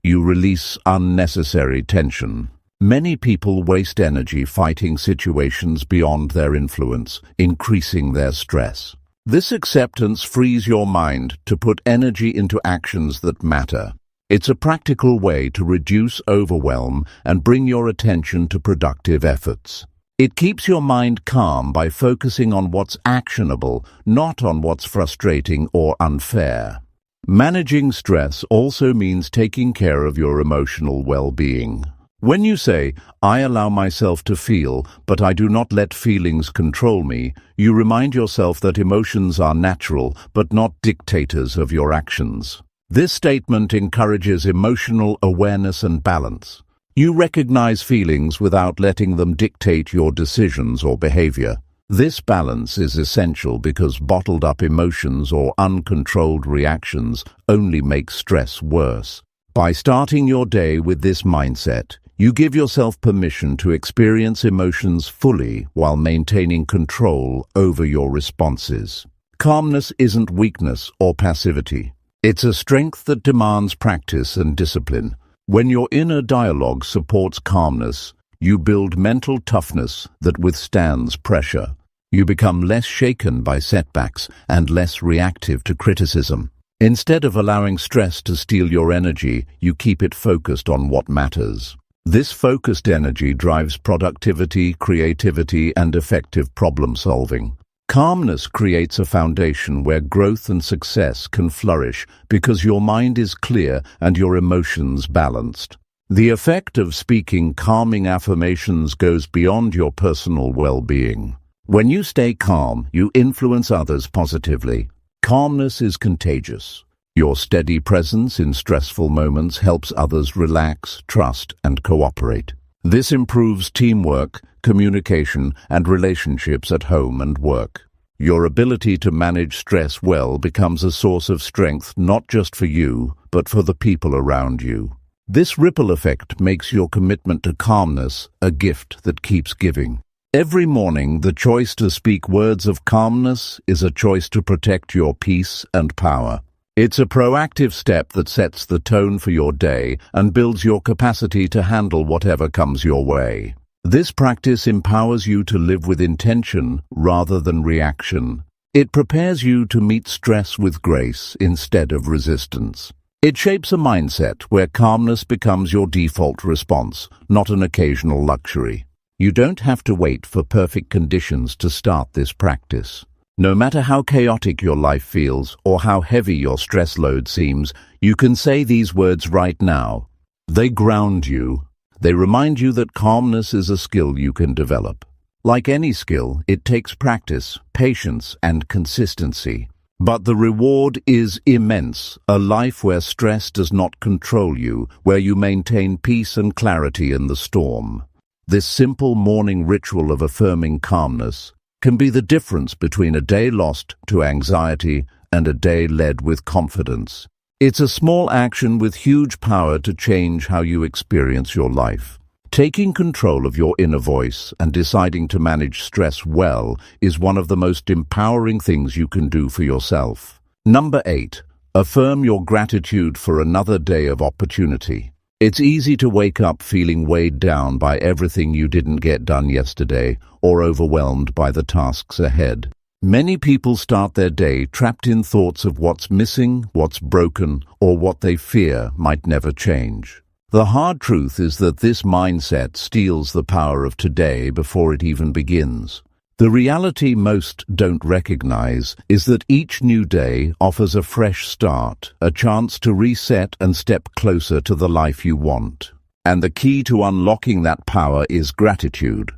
you release unnecessary tension. Many people waste energy fighting situations beyond their influence, increasing their stress. This acceptance frees your mind to put energy into actions that matter. It's a practical way to reduce overwhelm and bring your attention to productive efforts. It keeps your mind calm by focusing on what's actionable, not on what's frustrating or unfair. Managing stress also means taking care of your emotional well-being. When you say, "I allow myself to feel, but I do not let feelings control me," you remind yourself that emotions are natural, but not dictators of your actions. This statement encourages emotional awareness and balance. You recognize feelings without letting them dictate your decisions or behavior. This balance is essential because bottled-up emotions or uncontrolled reactions only make stress worse. By starting your day with this mindset, you give yourself permission to experience emotions fully while maintaining control over your responses. Calmness isn't weakness or passivity. It's a strength that demands practice and discipline. When your inner dialogue supports calmness, you build mental toughness that withstands pressure. You become less shaken by setbacks and less reactive to criticism. Instead of allowing stress to steal your energy, you keep it focused on what matters. This focused energy drives productivity, creativity, and effective problem-solving. Calmness creates a foundation where growth and success can flourish because your mind is clear and your emotions balanced. The effect of speaking calming affirmations goes beyond your personal well-being. When you stay calm, you influence others positively. Calmness is contagious. Your steady presence in stressful moments helps others relax, trust, and cooperate. This improves teamwork, communication, and relationships at home and work. Your ability to manage stress well becomes a source of strength not just for you, but for the people around you. This ripple effect makes your commitment to calmness a gift that keeps giving. Every morning, the choice to speak words of calmness is a choice to protect your peace and power. It's a proactive step that sets the tone for your day and builds your capacity to handle whatever comes your way. This practice empowers you to live with intention rather than reaction. It prepares you to meet stress with grace instead of resistance. It shapes a mindset where calmness becomes your default response, not an occasional luxury. You don't have to wait for perfect conditions to start this practice. No matter how chaotic your life feels or how heavy your stress load seems, you can say these words right now. They ground you. They remind you that calmness is a skill you can develop. Like any skill, it takes practice, patience, and consistency. But the reward is immense, a life where stress does not control you, where you maintain peace and clarity in the storm. This simple morning ritual of affirming calmness can be the difference between a day lost to anxiety and a day led with confidence. It's a small action with huge power to change how you experience your life. Taking control of your inner voice and deciding to manage stress well is one of the most empowering things you can do for yourself. Number 8. Affirm your gratitude for another day of opportunity. It's easy to wake up feeling weighed down by everything you didn't get done yesterday or overwhelmed by the tasks ahead. Many people start their day trapped in thoughts of what's missing, what's broken, or what they fear might never change. The hard truth is that this mindset steals the power of today before it even begins. The reality most don't recognize is that each new day offers a fresh start, a chance to reset and step closer to the life you want. And the key to unlocking that power is gratitude.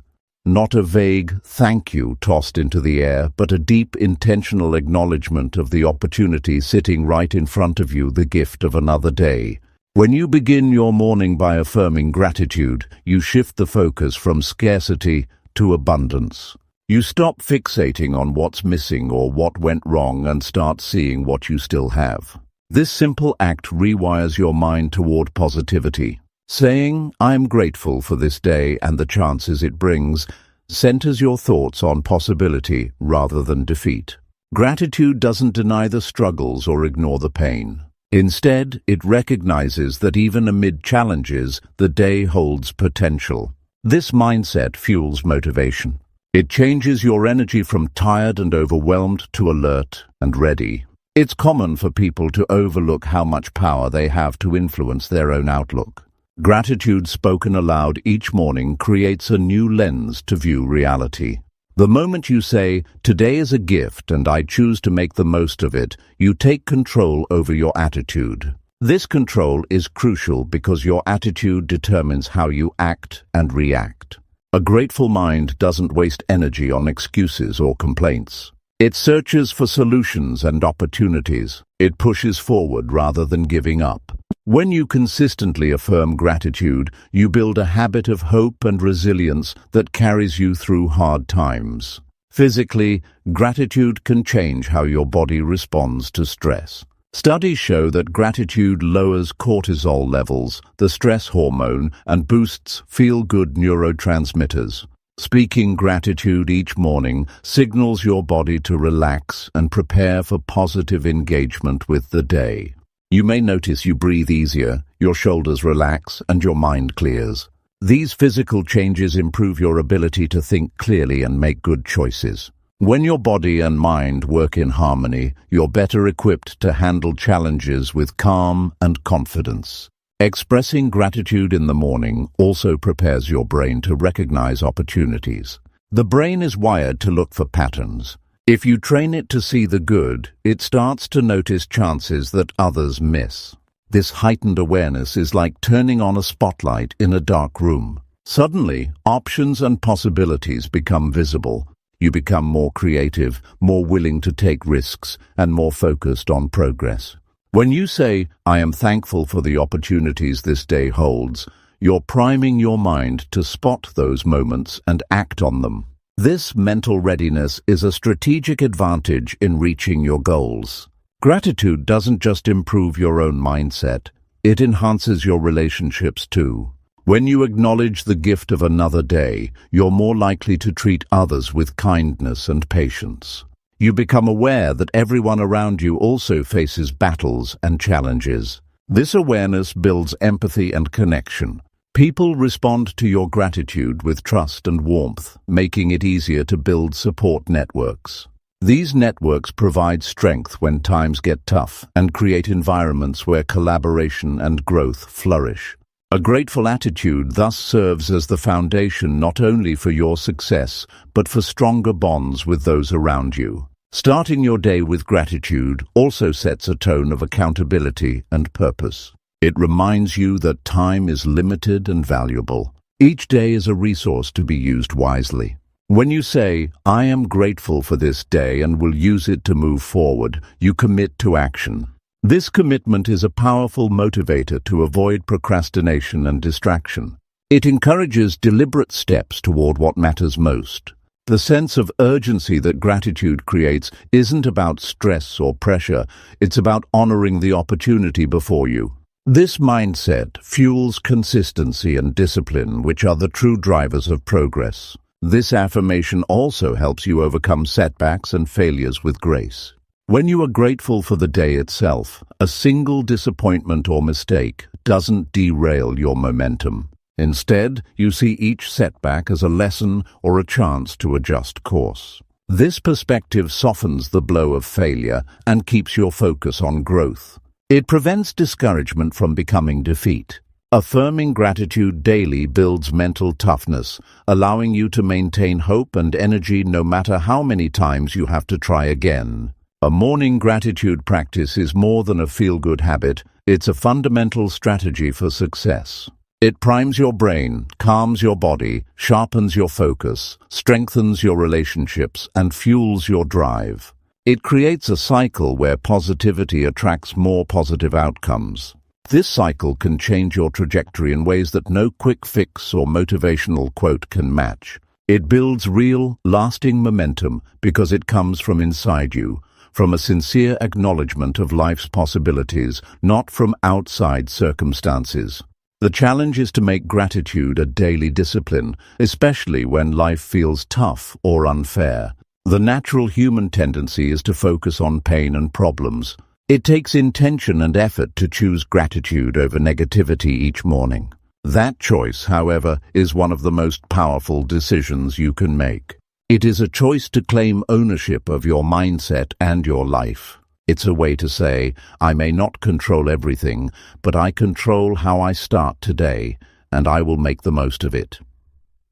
Not a vague thank you tossed into the air, but a deep, intentional acknowledgement of the opportunity sitting right in front of you, the gift of another day. When you begin your morning by affirming gratitude, you shift the focus from scarcity to abundance. You stop fixating on what's missing or what went wrong and start seeing what you still have. This simple act rewires your mind toward positivity. Saying, "I'm grateful for this day and the chances it brings," centers your thoughts on possibility rather than defeat. Gratitude doesn't deny the struggles or ignore the pain. Instead, it recognizes that even amid challenges, the day holds potential. This mindset fuels motivation. It changes your energy from tired and overwhelmed to alert and ready. It's common for people to overlook how much power they have to influence their own outlook. Gratitude spoken aloud each morning creates a new lens to view reality. The moment you say, "Today is a gift and I choose to make the most of it," you take control over your attitude. This control is crucial because your attitude determines how you act and react. A grateful mind doesn't waste energy on excuses or complaints. It searches for solutions and opportunities. It pushes forward rather than giving up. When you consistently affirm gratitude, you build a habit of hope and resilience that carries you through hard times. Physically, gratitude can change how your body responds to stress. Studies show that gratitude lowers cortisol levels, the stress hormone, and boosts feel-good neurotransmitters. Speaking gratitude each morning signals your body to relax and prepare for positive engagement with the day. You may notice you breathe easier, your shoulders relax, and your mind clears. These physical changes improve your ability to think clearly and make good choices. When your body and mind work in harmony, you're better equipped to handle challenges with calm and confidence. Expressing gratitude in the morning also prepares your brain to recognize opportunities. The brain is wired to look for patterns. If you train it to see the good, it starts to notice chances that others miss. This heightened awareness is like turning on a spotlight in a dark room. Suddenly, options and possibilities become visible. You become more creative, more willing to take risks, and more focused on progress. When you say, "I am thankful for the opportunities this day holds," you're priming your mind to spot those moments and act on them. This mental readiness is a strategic advantage in reaching your goals. Gratitude doesn't just improve your own mindset, it enhances your relationships too. When you acknowledge the gift of another day, you're more likely to treat others with kindness and patience. You become aware that everyone around you also faces battles and challenges. This awareness builds empathy and connection. People respond to your gratitude with trust and warmth, making it easier to build support networks. These networks provide strength when times get tough and create environments where collaboration and growth flourish. A grateful attitude thus serves as the foundation not only for your success, but for stronger bonds with those around you. Starting your day with gratitude also sets a tone of accountability and purpose. It reminds you that time is limited and valuable. Each day is a resource to be used wisely. When you say, "I am grateful for this day and will use it to move forward," you commit to action. This commitment is a powerful motivator to avoid procrastination and distraction. It encourages deliberate steps toward what matters most. The sense of urgency that gratitude creates isn't about stress or pressure, it's about honoring the opportunity before you. This mindset fuels consistency and discipline, which are the true drivers of progress. This affirmation also helps you overcome setbacks and failures with grace. When you are grateful for the day itself, a single disappointment or mistake doesn't derail your momentum. Instead, you see each setback as a lesson or a chance to adjust course. This perspective softens the blow of failure and keeps your focus on growth. It prevents discouragement from becoming defeat. Affirming gratitude daily builds mental toughness, allowing you to maintain hope and energy no matter how many times you have to try again. A morning gratitude practice is more than a feel-good habit, it's a fundamental strategy for success. It primes your brain, calms your body, sharpens your focus, strengthens your relationships, and fuels your drive. It creates a cycle where positivity attracts more positive outcomes. This cycle can change your trajectory in ways that no quick fix or motivational quote can match. It builds real, lasting momentum because it comes from inside you, from a sincere acknowledgement of life's possibilities, not from outside circumstances. The challenge is to make gratitude a daily discipline, especially when life feels tough or unfair. The natural human tendency is to focus on pain and problems. It takes intention and effort to choose gratitude over negativity each morning. That choice, however, is one of the most powerful decisions you can make. It is a choice to claim ownership of your mindset and your life. It's a way to say, "I may not control everything, but I control how I start today, and I will make the most of it."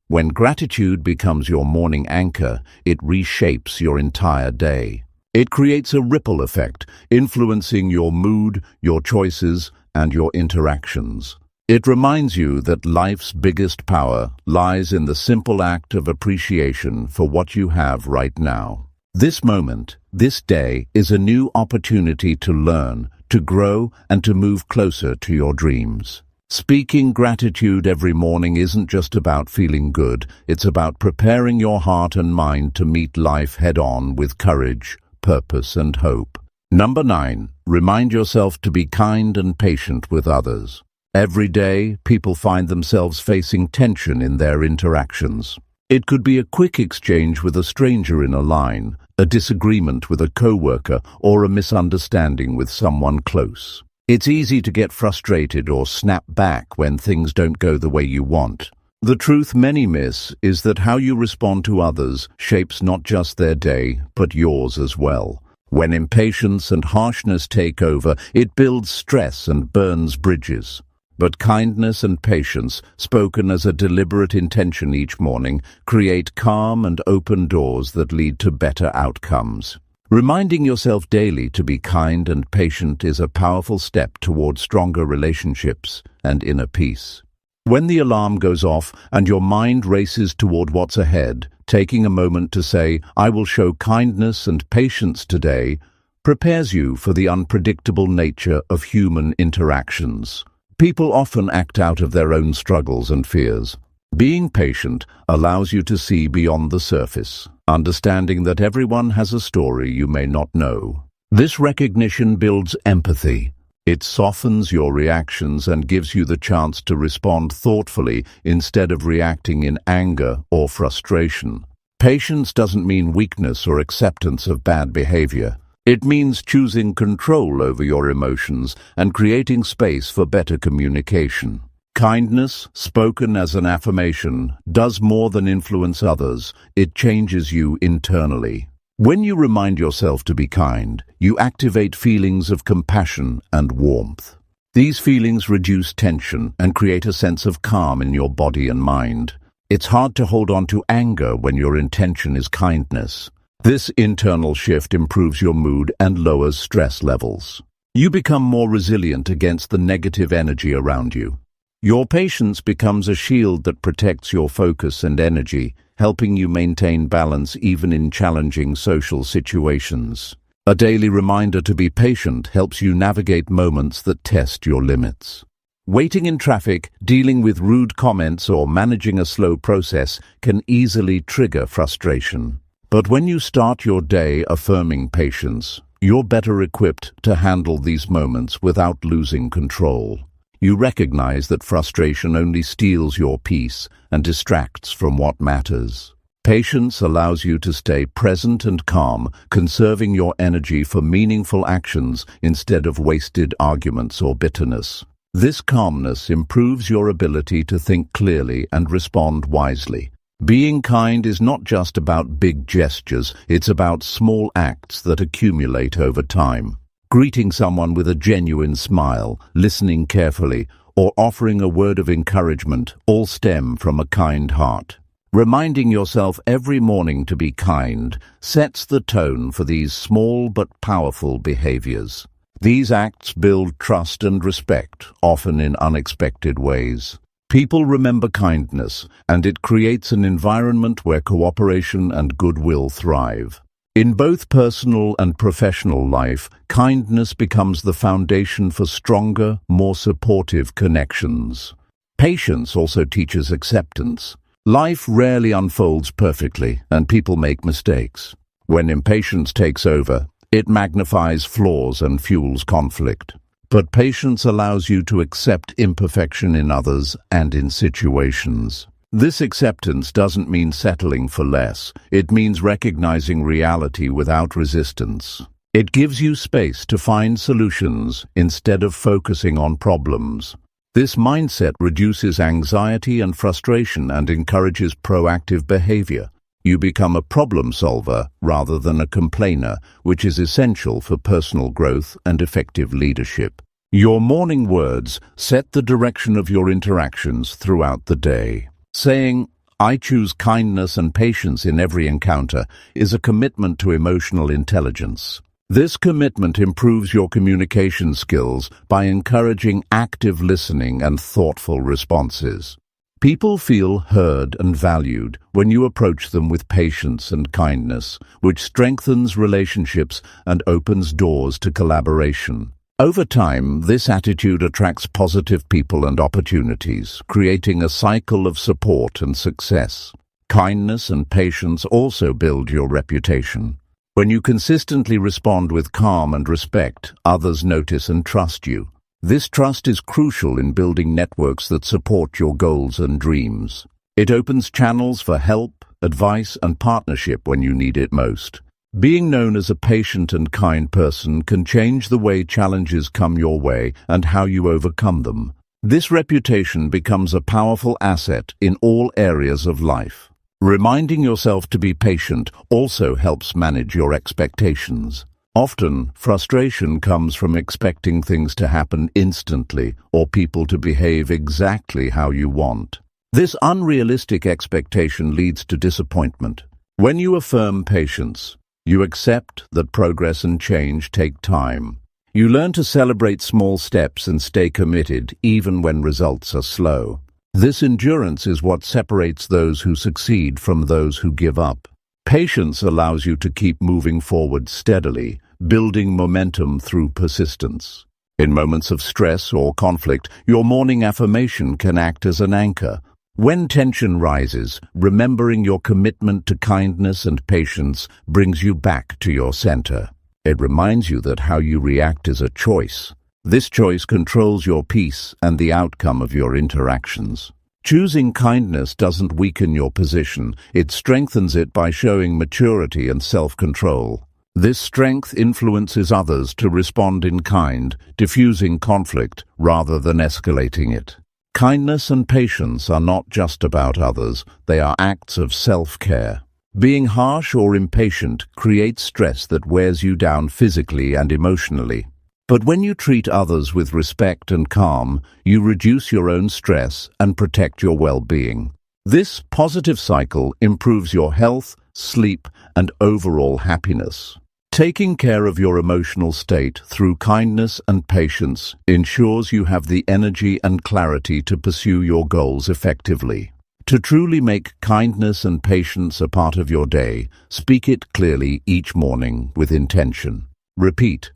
When gratitude becomes your morning anchor, it reshapes your entire day. It creates a ripple effect, influencing your mood, your choices, and your interactions. It reminds you that life's biggest power lies in the simple act of appreciation for what you have right now. This moment, this day, is a new opportunity to learn, to grow, and to move closer to your dreams. Speaking gratitude every morning isn't just about feeling good, it's about preparing your heart and mind to meet life head-on with courage, purpose, and hope. Number 9, remind yourself to be kind and patient with others. Every day, people find themselves facing tension in their interactions. It could be a quick exchange with a stranger in a line, a disagreement with a coworker, or a misunderstanding with someone close. It's easy to get frustrated or snap back when things don't go the way you want. The truth many miss is that how you respond to others shapes not just their day, but yours as well. When impatience and harshness take over, it builds stress and burns bridges. But kindness and patience, spoken as a deliberate intention each morning, create calm and open doors that lead to better outcomes. Reminding yourself daily to be kind and patient is a powerful step toward stronger relationships and inner peace. When the alarm goes off and your mind races toward what's ahead, taking a moment to say, "I will show kindness and patience today," prepares you for the unpredictable nature of human interactions. People often act out of their own struggles and fears. Being patient allows you to see beyond the surface, understanding that everyone has a story you may not know. This recognition builds empathy. It softens your reactions and gives you the chance to respond thoughtfully instead of reacting in anger or frustration. Patience doesn't mean weakness or acceptance of bad behavior. It means choosing control over your emotions and creating space for better communication. Kindness, spoken as an affirmation, does more than influence others. It changes you internally. When you remind yourself to be kind, you activate feelings of compassion and warmth. These feelings reduce tension and create a sense of calm in your body and mind. It's hard to hold on to anger when your intention is kindness. This internal shift improves your mood and lowers stress levels. You become more resilient against the negative energy around you. Your patience becomes a shield that protects your focus and energy, helping you maintain balance even in challenging social situations. A daily reminder to be patient helps you navigate moments that test your limits. Waiting in traffic, dealing with rude comments, or managing a slow process can easily trigger frustration. But when you start your day affirming patience, you're better equipped to handle these moments without losing control. You recognize that frustration only steals your peace and distracts from what matters. Patience allows you to stay present and calm, conserving your energy for meaningful actions instead of wasted arguments or bitterness. This calmness improves your ability to think clearly and respond wisely. Being kind is not just about big gestures, it's about small acts that accumulate over time. Greeting someone with a genuine smile, listening carefully, or offering a word of encouragement all stem from a kind heart. Reminding yourself every morning to be kind sets the tone for these small but powerful behaviors. These acts build trust and respect, often in unexpected ways. People remember kindness, and it creates an environment where cooperation and goodwill thrive. In both personal and professional life, kindness becomes the foundation for stronger, more supportive connections. Patience also teaches acceptance. Life rarely unfolds perfectly, and people make mistakes. When impatience takes over, it magnifies flaws and fuels conflict. But patience allows you to accept imperfection in others and in situations. This acceptance doesn't mean settling for less. It means recognizing reality without resistance. It gives you space to find solutions instead of focusing on problems. This mindset reduces anxiety and frustration and encourages proactive behavior. You become a problem solver rather than a complainer, which is essential for personal growth and effective leadership. Your morning words set the direction of your interactions throughout the day. Saying, "I choose kindness and patience in every encounter," is a commitment to emotional intelligence. This commitment improves your communication skills by encouraging active listening and thoughtful responses. People feel heard and valued when you approach them with patience and kindness, which strengthens relationships and opens doors to collaboration. Over time, this attitude attracts positive people and opportunities, creating a cycle of support and success. Kindness and patience also build your reputation. When you consistently respond with calm and respect, others notice and trust you. This trust is crucial in building networks that support your goals and dreams. It opens channels for help, advice, and partnership when you need it most. Being known as a patient and kind person can change the way challenges come your way and how you overcome them. This reputation becomes a powerful asset in all areas of life. Reminding yourself to be patient also helps manage your expectations. Often, frustration comes from expecting things to happen instantly or people to behave exactly how you want. This unrealistic expectation leads to disappointment. When you affirm patience, you accept that progress and change take time. You learn to celebrate small steps and stay committed even when results are slow. This endurance is what separates those who succeed from those who give up. Patience allows you to keep moving forward steadily, building momentum through persistence. In moments of stress or conflict, your morning affirmation can act as an anchor. When tension rises, remembering your commitment to kindness and patience brings you back to your center. It reminds you that how you react is a choice. This choice controls your peace and the outcome of your interactions. Choosing kindness doesn't weaken your position, it strengthens it by showing maturity and self-control. This strength influences others to respond in kind, diffusing conflict rather than escalating it. Kindness and patience are not just about others, they are acts of self-care. Being harsh or impatient creates stress that wears you down physically and emotionally. But when you treat others with respect and calm, you reduce your own stress and protect your well-being. This positive cycle improves your health, sleep, and overall happiness. Taking care of your emotional state through kindness and patience ensures you have the energy and clarity to pursue your goals effectively. To truly make kindness and patience a part of your day, speak it clearly each morning with intention. Repeat,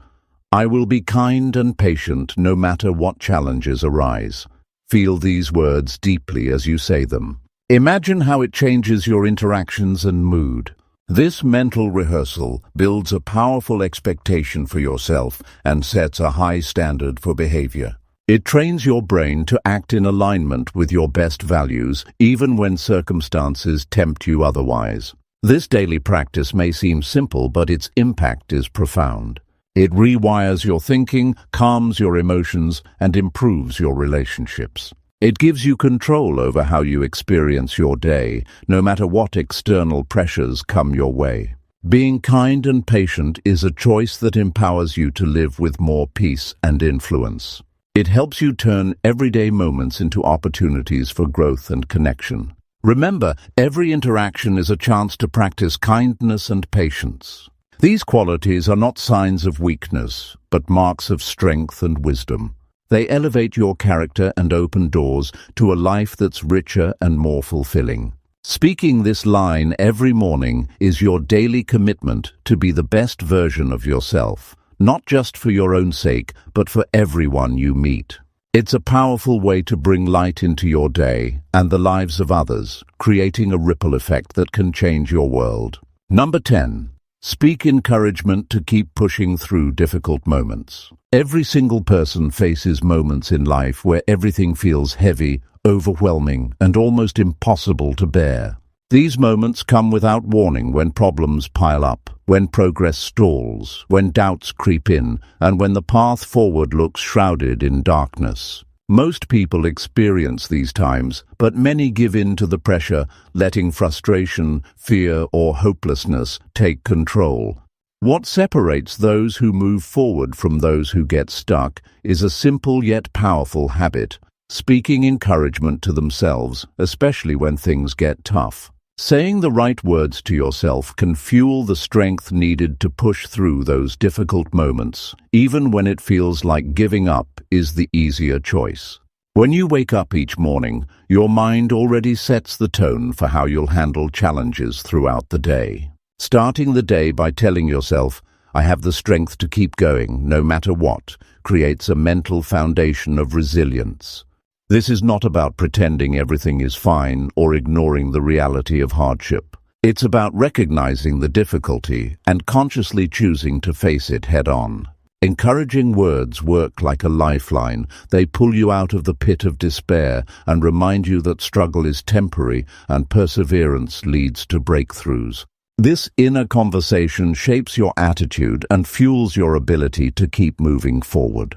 "I will be kind and patient no matter what challenges arise." Feel these words deeply as you say them. Imagine how it changes your interactions and mood. This mental rehearsal builds a powerful expectation for yourself and sets a high standard for behavior. It trains your brain to act in alignment with your best values, even when circumstances tempt you otherwise. This daily practice may seem simple, but its impact is profound. It rewires your thinking, calms your emotions, and improves your relationships. It gives you control over how you experience your day, no matter what external pressures come your way. Being kind and patient is a choice that empowers you to live with more peace and influence. It helps you turn everyday moments into opportunities for growth and connection. Remember, every interaction is a chance to practice kindness and patience. These qualities are not signs of weakness, but marks of strength and wisdom. They elevate your character and open doors to a life that's richer and more fulfilling. Speaking this line every morning is your daily commitment to be the best version of yourself, not just for your own sake, but for everyone you meet. It's a powerful way to bring light into your day and the lives of others, creating a ripple effect that can change your world. Number 10. Speak encouragement to keep pushing through difficult moments. Every single person faces moments in life where everything feels heavy, overwhelming, and almost impossible to bear. These moments come without warning when problems pile up, when progress stalls, when doubts creep in, and when the path forward looks shrouded in darkness. Most people experience these times, but many give in to the pressure, letting frustration, fear, or hopelessness take control. What separates those who move forward from those who get stuck is a simple yet powerful habit: speaking encouragement to themselves, especially when things get tough. Saying the right words to yourself can fuel the strength needed to push through those difficult moments, even when it feels like giving up is the easier choice. When you wake up each morning, your mind already sets the tone for how you'll handle challenges throughout the day. Starting the day by telling yourself, "I have the strength to keep going, no matter what," creates a mental foundation of resilience. This is not about pretending everything is fine or ignoring the reality of hardship. It's about recognizing the difficulty and consciously choosing to face it head-on. Encouraging words work like a lifeline. They pull you out of the pit of despair and remind you that struggle is temporary and perseverance leads to breakthroughs. This inner conversation shapes your attitude and fuels your ability to keep moving forward.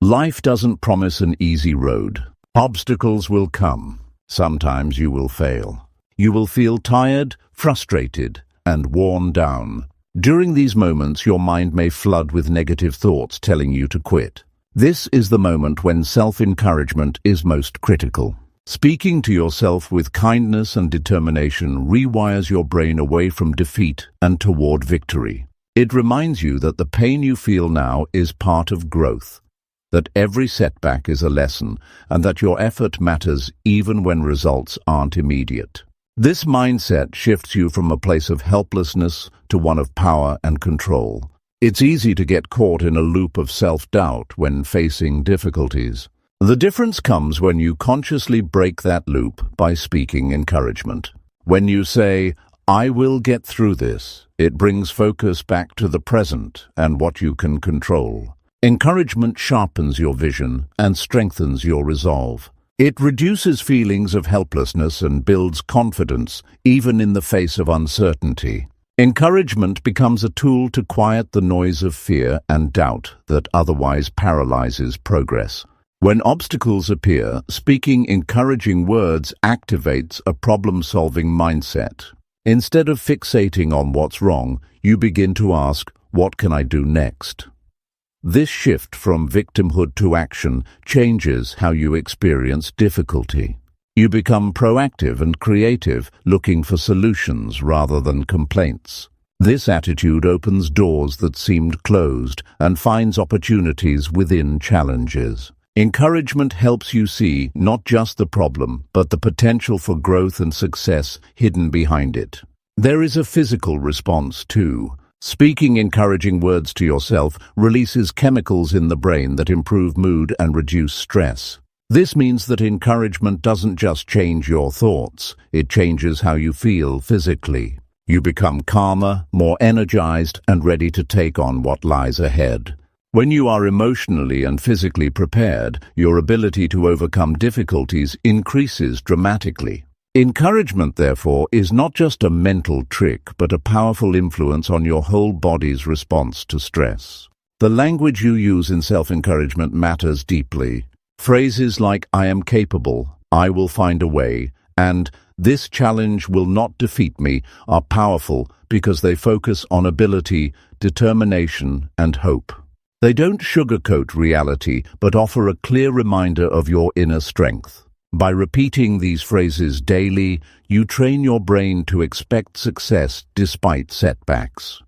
Life doesn't promise an easy road. Obstacles will come. Sometimes you will fail. You will feel tired, frustrated, and worn down. During these moments, your mind may flood with negative thoughts telling you to quit. This is the moment when self-encouragement is most critical. Speaking to yourself with kindness and determination rewires your brain away from defeat and toward victory. It reminds you that the pain you feel now is part of growth, that every setback is a lesson, and that your effort matters even when results aren't immediate. This mindset shifts you from a place of helplessness to one of power and control. It's easy to get caught in a loop of self-doubt when facing difficulties. The difference comes when you consciously break that loop by speaking encouragement. When you say, "I will get through this," it brings focus back to the present and what you can control. Encouragement sharpens your vision and strengthens your resolve. It reduces feelings of helplessness and builds confidence, even in the face of uncertainty. Encouragement becomes a tool to quiet the noise of fear and doubt that otherwise paralyzes progress. When obstacles appear, speaking encouraging words activates a problem-solving mindset. Instead of fixating on what's wrong, you begin to ask, "What can I do next?" This shift from victimhood to action changes how you experience difficulty. You become proactive and creative, looking for solutions rather than complaints. This attitude opens doors that seemed closed and finds opportunities within challenges. Encouragement helps you see not just the problem, but the potential for growth and success hidden behind it. There is a physical response too. Speaking encouraging words to yourself releases chemicals in the brain that improve mood and reduce stress. This means that encouragement doesn't just change your thoughts, it changes how you feel physically. You become calmer, more energized, and ready to take on what lies ahead. When you are emotionally and physically prepared, your ability to overcome difficulties increases dramatically. Encouragement, therefore, is not just a mental trick, but a powerful influence on your whole body's response to stress. The language you use in self-encouragement matters deeply. Phrases like "I am capable," "I will find a way," and "this challenge will not defeat me" are powerful because they focus on ability, determination, and hope. They don't sugarcoat reality, but offer a clear reminder of your inner strength. By repeating these phrases daily, you train your brain to expect success despite setbacks.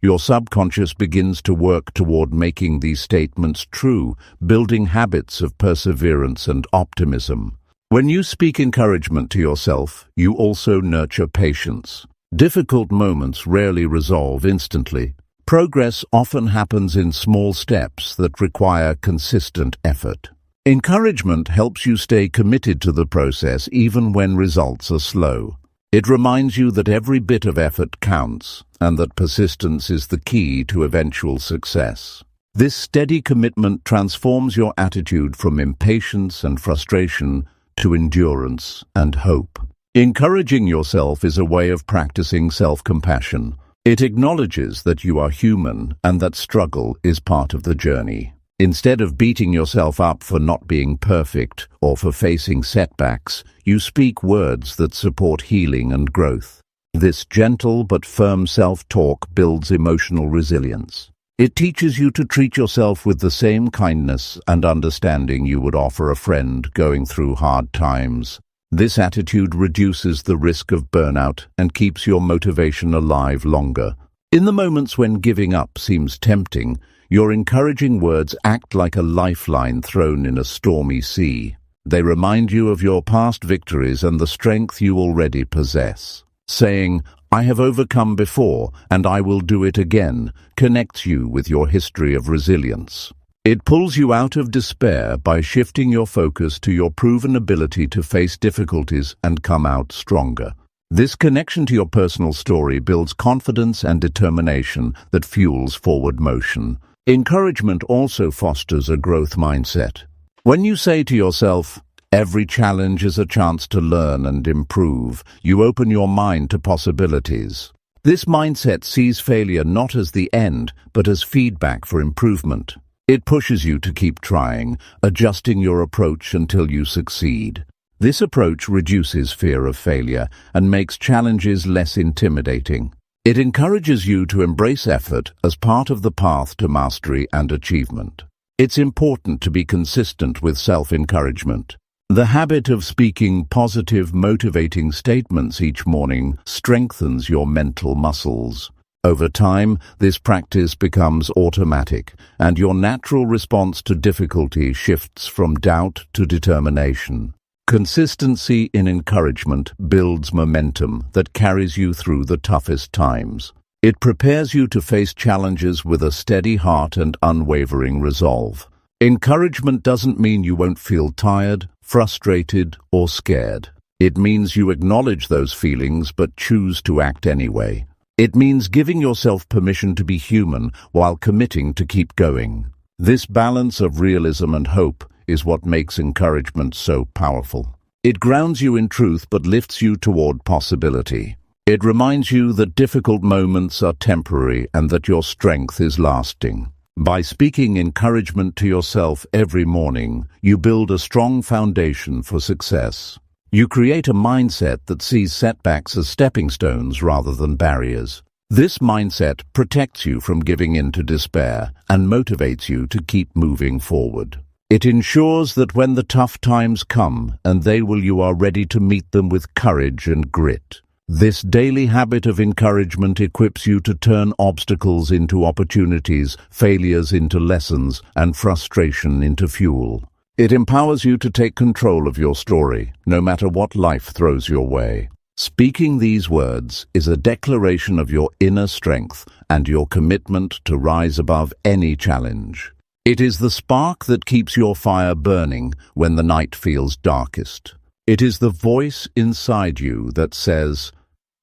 Your subconscious begins to work toward making these statements true, building habits of perseverance and optimism. When you speak encouragement to yourself, you also nurture patience. Difficult moments rarely resolve instantly. Progress often happens in small steps that require consistent effort. Encouragement helps you stay committed to the process even when results are slow. It reminds you that every bit of effort counts and that persistence is the key to eventual success. This steady commitment transforms your attitude from impatience and frustration to endurance and hope. Encouraging yourself is a way of practicing self-compassion. It acknowledges that you are human and that struggle is part of the journey. Instead of beating yourself up for not being perfect or for facing setbacks, you speak words that support healing and growth. This gentle but firm self-talk builds emotional resilience. It teaches you to treat yourself with the same kindness and understanding you would offer a friend going through hard times. This attitude reduces the risk of burnout and keeps your motivation alive longer. In the moments when giving up seems tempting, your encouraging words act like a lifeline thrown in a stormy sea. They remind you of your past victories and the strength you already possess. Saying, "I have overcome before and I will do it again," connects you with your history of resilience. It pulls you out of despair by shifting your focus to your proven ability to face difficulties and come out stronger. This connection to your personal story builds confidence and determination that fuels forward motion. Encouragement also fosters a growth mindset. When you say to yourself, "Every challenge is a chance to learn and improve," you open your mind to possibilities. This mindset sees failure not as the end, but as feedback for improvement. It pushes you to keep trying, adjusting your approach until you succeed. This approach reduces fear of failure and makes challenges less intimidating. It encourages you to embrace effort as part of the path to mastery and achievement. It's important to be consistent with self-encouragement. The habit of speaking positive, motivating statements each morning strengthens your mental muscles. Over time, this practice becomes automatic, and your natural response to difficulty shifts from doubt to determination. Consistency in encouragement builds momentum that carries you through the toughest times. It prepares you to face challenges with a steady heart and unwavering resolve. Encouragement doesn't mean you won't feel tired, frustrated, or scared. It means you acknowledge those feelings but choose to act anyway. It means giving yourself permission to be human while committing to keep going. This balance of realism and hope is what makes encouragement so powerful. It grounds you in truth but lifts you toward possibility. It reminds you that difficult moments are temporary and that your strength is lasting. By speaking encouragement to yourself every morning, you build a strong foundation for success. You create a mindset that sees setbacks as stepping stones rather than barriers. This mindset protects you from giving in to despair and motivates you to keep moving forward. It ensures that when the tough times come, and they will, you are ready to meet them with courage and grit. This daily habit of encouragement equips you to turn obstacles into opportunities, failures into lessons, and frustration into fuel. It empowers you to take control of your story, no matter what life throws your way. Speaking these words is a declaration of your inner strength and your commitment to rise above any challenge. It is the spark that keeps your fire burning when the night feels darkest. It is the voice inside you that says,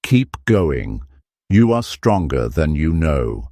"Keep going. You are stronger than you know."